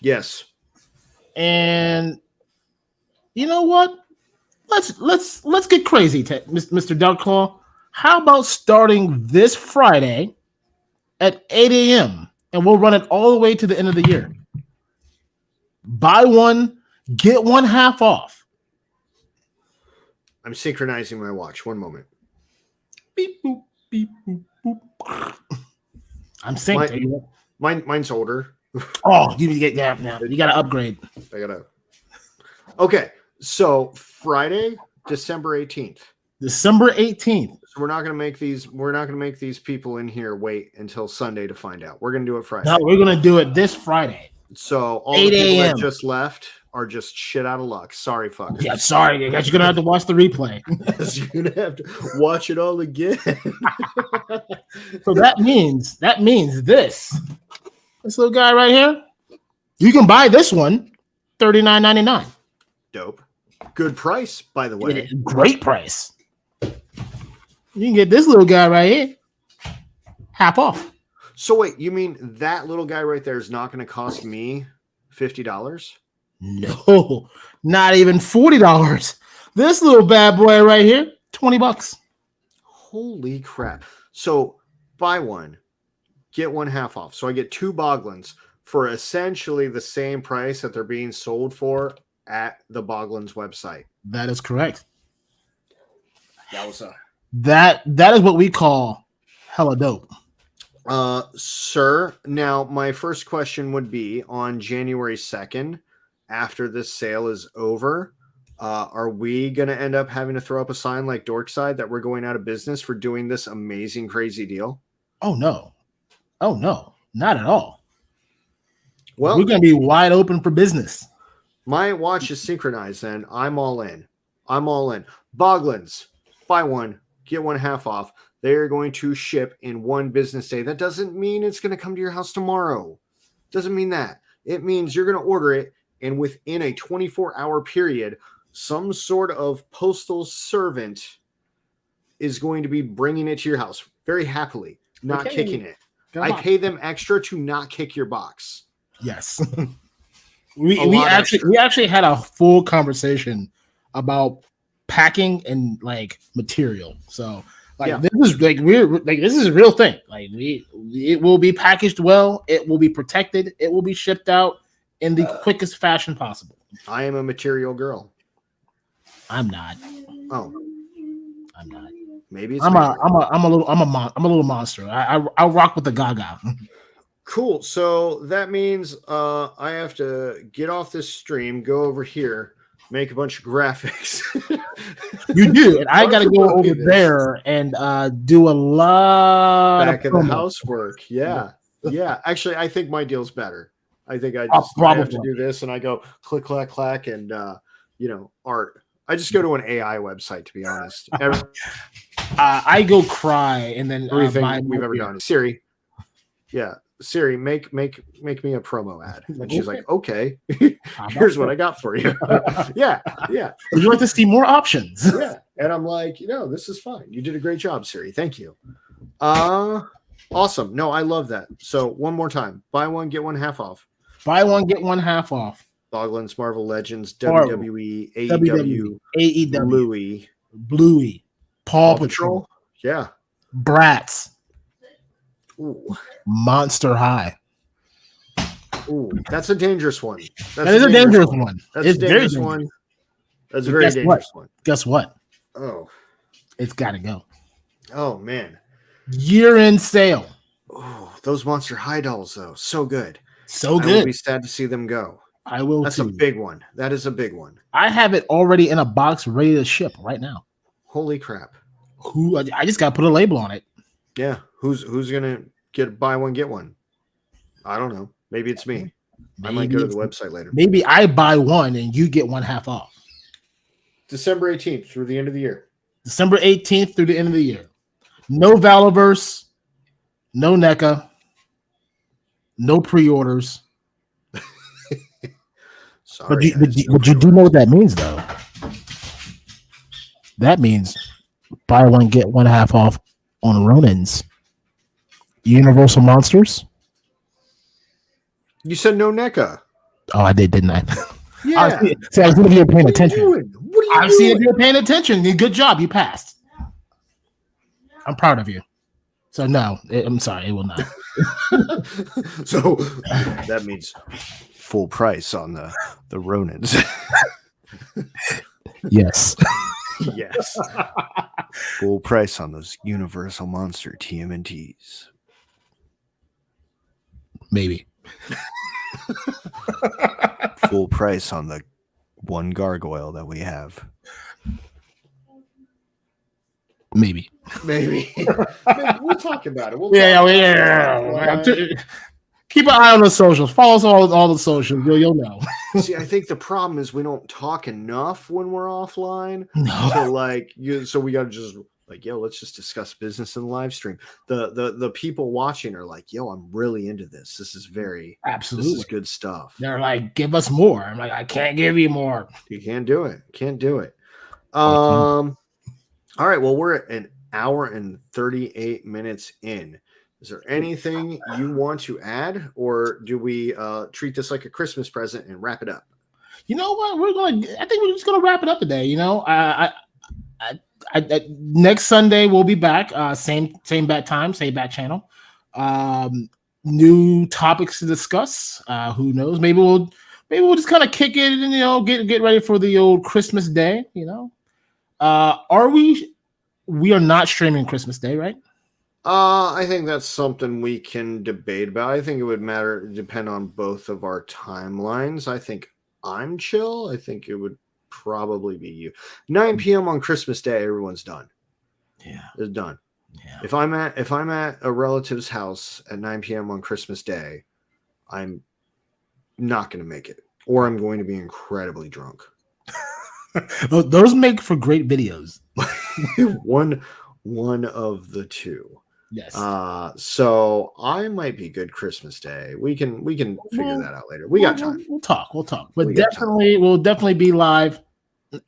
Yes. And you know what? Let's get crazy, Mr. DarkClaw. How about starting this Friday at 8 a.m. and we'll run it all the way to the end of the year. Buy one, get one half off. I'm synchronizing my watch. One moment. Beep boop beep boop boop. I'm synced. Mine's older. Oh, you gotta upgrade. Okay, so Friday, December 18th. December 18th. So we're not gonna make these people in here wait until Sunday to find out. We're gonna do it Friday. No, we're gonna do it this Friday. So all the people that just left are just shit out of luck. Sorry, fuckers. Yeah, sorry. I guess you're gonna have to watch the replay. You're gonna have to watch it all again. So that means this little guy right here. You can buy this one, $39.99. Dope. Good price, by the way. Great price. You can get this little guy right here, half off. So wait, you mean that little guy right there is not going to cost me $50? No, not even $40. This little bad boy right here, $20. Holy crap. So buy one, get one half off. So I get 2 Boglins for essentially the same price that they're being sold for at the Boglins website. That is correct. Yowza. That is what we call hella dope. Sir, now my first question would be, on January 2nd, after this sale is over, are we going to end up having to throw up a sign like Dorkside that we're going out of business for doing this amazing, crazy deal? Oh, no, not at all. Well, we're going to be wide open for business. My watch is synchronized, and I'm all in. Boglins, buy one, get one half off. They are going to ship in one business day. That doesn't mean it's going to come to your house tomorrow. Doesn't mean that. It means you're going to order it, and within a 24-hour period, some sort of postal servant is going to be bringing it to your house very happily, not kicking it. I pay them extra to not kick your box. Yes. We actually had a full conversation about packing and like material. So like this is like this is a real thing. Like it will be packaged well, it will be protected, it will be shipped out in the quickest fashion possible. I am a material girl. I'm not. Oh, I'm not. Maybe it's I'm a little monster. I rock with the Gaga. Cool. So that means I have to get off this stream, go over here, make a bunch of graphics. You do, and I got to go over there and do a lot back of the housework. Yeah. Actually, I think my deal's better. I think I have to do this, and I go click, clack, clack, and art. I just go to an AI website, to be honest. I go cry, and then everything we've ever done. Siri, Siri, make me a promo ad. And she's like, okay, here's what I got for you. yeah. Would you like to see more options? Yeah. And I'm like, this is fine. You did a great job, Siri. Thank you. Awesome. No, I love that. So one more time, buy one, get one half off. Buy one, get one half off. Boglins, Marvel Legends, WWE, AEW, Bluey, Paw Patrol. Yeah. Bratz. Ooh. Monster High. Ooh, that's a dangerous one. That is a dangerous one. That's a dangerous one. That's a very dangerous one. Guess what? Oh. It's got to go. Oh, man. Year-end sale. Oh, those Monster High dolls, though. So good. So good. I will be sad to see them go. I will That's too. a big one. That is a big one. I have it already in a box ready to ship right now. Holy crap. I just got to put a label on it. Yeah. Who's going to buy one, get one? I don't know. Maybe it's me. I might go to the website later. Maybe I buy one and you get one half off. December 18th through the end of the year. December 18th through the end of the year. No Valiverse, no NECA, no pre-orders. Sorry, but you do know what that means, though. That means buy one, get one half off on Ronin's Universal Monsters. You said no NECA. Oh, I did, didn't I? Yeah. I was going to be paying attention. What are you doing? I see if you're paying attention. Good job. You passed. I'm proud of you. So, no, I'm sorry. It will not. So, that means full price on the Ronins. Yes. Yes. Full price on those Universal Monster TMNTs. Maybe. Full price on the one gargoyle that we have. Maybe. Maybe. We'll talk about it. Yeah. Keep an eye on the socials. Follow us on all the socials. You'll know. See, I think the problem is we don't talk enough when we're offline. No. So we got to just let's just discuss business in the live stream. The people watching are like, yo, I'm really into this. This is absolutely. This is good stuff. They're like, give us more. I'm like, I can't give you more. You can't do it. Can't do it. All right. Well, we're at an hour and 38 minutes in. Is there anything you want to add, or do we treat this like a Christmas present and wrap it up? You know what? I think we're just gonna wrap it up today. You know, next Sunday we'll be back. Same bat time, same bat channel. New topics to discuss. Who knows? Maybe we'll just kind of kick it and get ready for the old Christmas day. Are we? We are not streaming Christmas Day, right? I think that's something we can debate about. I think it would depend on both of our timelines. I think I'm chill. I think it would probably be you. 9 p.m. on Christmas Day, everyone's done. Yeah, it's done. Yeah. If I'm at a relative's house at 9 p.m. on Christmas Day, I'm not going to make it, or I'm going to be incredibly drunk. Those make for great videos. One of the two. Yes. So I might be good Christmas Day. We can figure that out later. We got time. We'll talk. But we'll definitely be live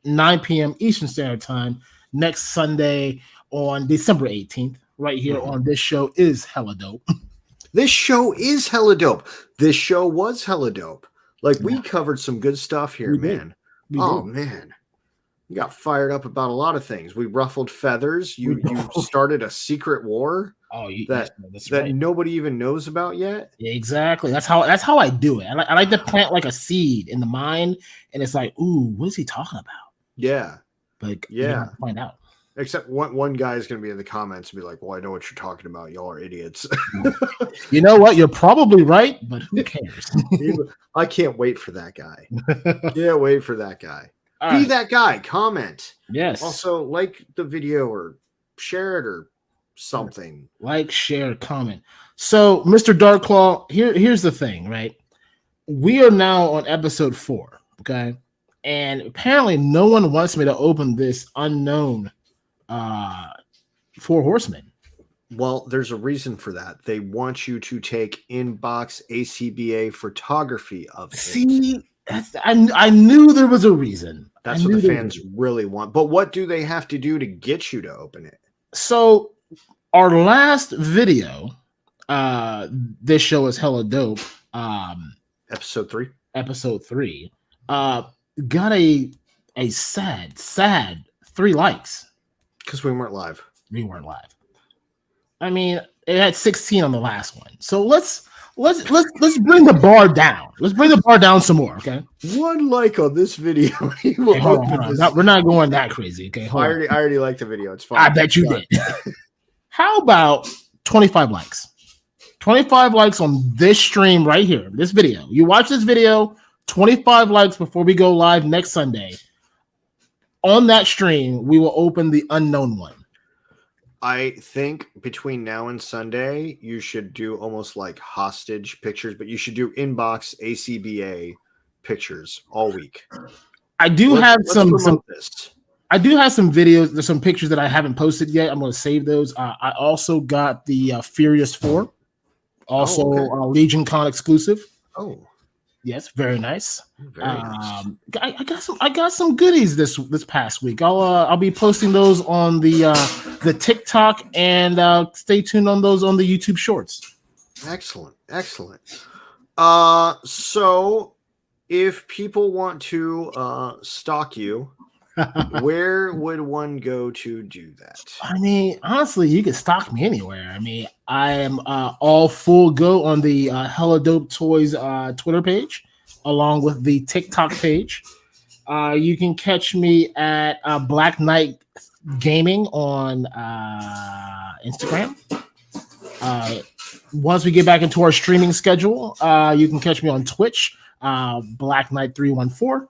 9 p.m. Eastern Standard Time next Sunday on December 18th. Right here on This Show is Hella Dope. This show is hella dope. This show was hella dope. Like we covered some good stuff here, man. We Man. You got fired up about a lot of things. We ruffled feathers. You started a secret war that right. nobody even knows about yet. Yeah, exactly. That's how I do it. I like to plant like a seed in the mind, and it's like, ooh, what is he talking about? Yeah, Like, yeah. Find out. Except one guy is going to be in the comments and be like, "Well, I know what you're talking about. Y'all are idiots." You know what? You're probably right, but who cares? I can't wait for that guy. Can't wait for that guy. All Be right. that guy. Comment. Yes. Also, like the video or share it or something. Like, share, comment. So, Mr. DarkClaw, here's the thing, right? We are now on episode 4, okay? And apparently no one wants me to open this unknown 4 Horsemen. Well, there's a reason for that. They want you to take inbox ACBA photography of it. See, I knew there was a reason. That's what the fans really want. But what do they have to do to get you to open it? So our last video, this show is hella dope. Episode 3. Episode 3. Got a sad 3 likes. Because we weren't live. We weren't live. I mean, it had 16 on the last one. So let's bring the bar down. Let's bring the bar down some more, okay? 1 like on this video. Hold on. We're not going that crazy, okay? I already liked the video. It's fine. I bet you did. How about 25 likes? 25 likes on this stream right here, this video. You watch this video, 25 likes before we go live next Sunday. On that stream, we will open the unknown one. I think between now and Sunday, you should do almost like hostage pictures, but you should do inbox ACBA pictures all week. I do have some videos. There's some pictures that I haven't posted yet. I'm going to save those. I also got the Furious 4, also Legion Con exclusive. Oh, yes, very nice. Very nice. I got some goodies this past week. I'll be posting those on the TikTok and stay tuned on those on the YouTube Shorts. Excellent. So if people want to stalk you, where would one go to do that? I mean, honestly, you can stalk me anywhere. I mean, I am all full go on the Hella Dope Toys Twitter page, along with the TikTok page. You can catch me at Blacknight Gaming on Instagram. Once we get back into our streaming schedule, you can catch me on Twitch, Blacknight314.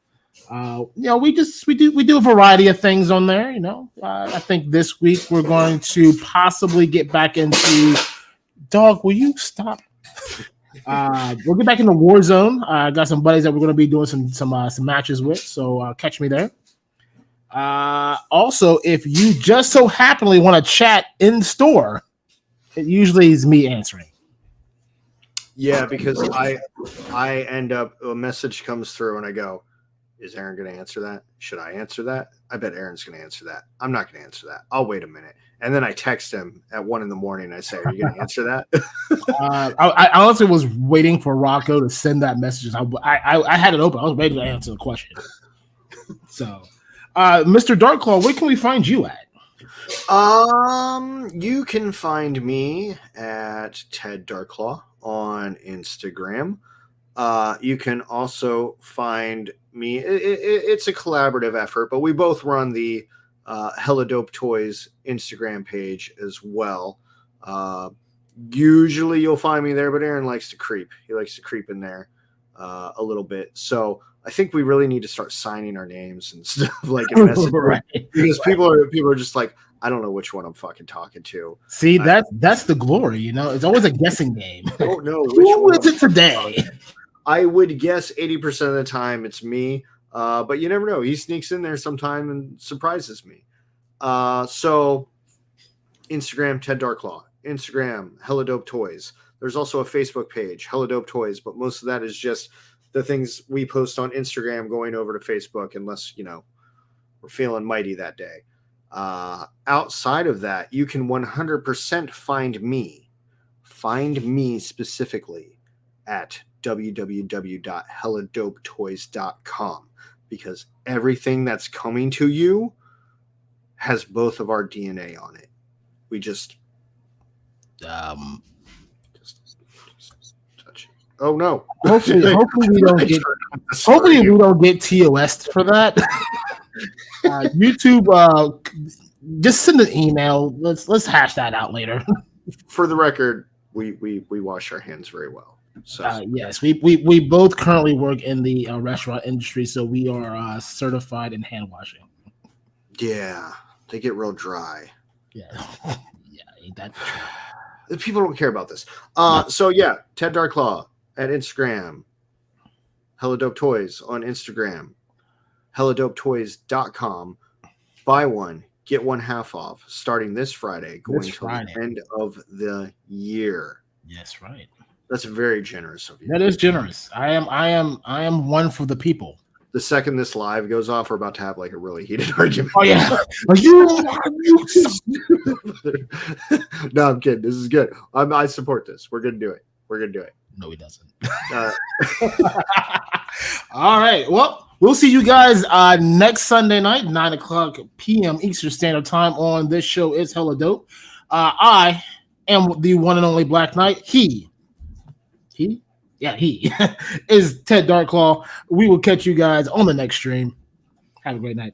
We do a variety of things on there. I think this week we're going to possibly get back into. Dog, will you stop? We'll get back into Warzone. I got some buddies that we're going to be doing some matches with, so catch me there. Also, if you just so happily want to chat in store, it usually is me answering. Yeah, because I end up, a message comes through and I go, is Aaron going to answer that? Should I answer that? I bet Aaron's going to answer that. I'm not going to answer that. I'll wait a minute. And then I text him at 1 a.m. I say, are you going to answer that? I honestly was waiting for Rocco to send that message. I had it open. I was ready to answer the question. So, Mr. DarkClaw, where can we find you at? You can find me at Ted DarkClaw on Instagram. You can also find me. It's a collaborative effort, but we both run the Hella Dope Toys Instagram page as well. Usually you'll find me there, but Aaron likes to creep. He likes to creep in there a little bit. So I think we really need to start signing our names and stuff like in message right. Because people are just like, I don't know which one I'm fucking talking to. See, that's the glory, It's always a guessing game. I don't know who is it today. I would guess 80% of the time it's me, but you never know. He sneaks in there sometime and surprises me. So Instagram, Ted DarkClaw. Instagram, Hella Dope Toys. There's also a Facebook page, Hella Dope Toys, but most of that is just the things we post on Instagram going over to Facebook, unless, we're feeling mighty that day. Outside of that, you can 100% find me specifically at www.helladopetoys.com, because everything that's coming to you has both of our DNA on it. We just touch it. Oh no. Hopefully we don't get TOS for that. YouTube, just send an email. Let's hash that out later. For the record, we wash our hands very well. So yes, we both currently work in the restaurant industry, so we are certified in hand washing. Yeah, they get real dry. Yeah, ain't that true? People don't care about this. So yeah, Ted DarkClaw at Instagram, Hella Dope Toys on Instagram, helladopetoys.com. Buy one, get one half off starting this Friday, going to the end of the year. Yes, right. That's very generous of you. That is generous. I am one for the people. The second this live goes off, we're about to have like a really heated argument. Oh yeah. No, I'm kidding. This is good. I support this. We're gonna do it. No, he doesn't. All right. Well, we'll see you guys next Sunday night, 9:00 p.m. Eastern Standard Time. On this show is Hella Dope. I am the one and only Blacknight. He is Ted DarkClaw. We will catch you guys on the next stream. Have a great night.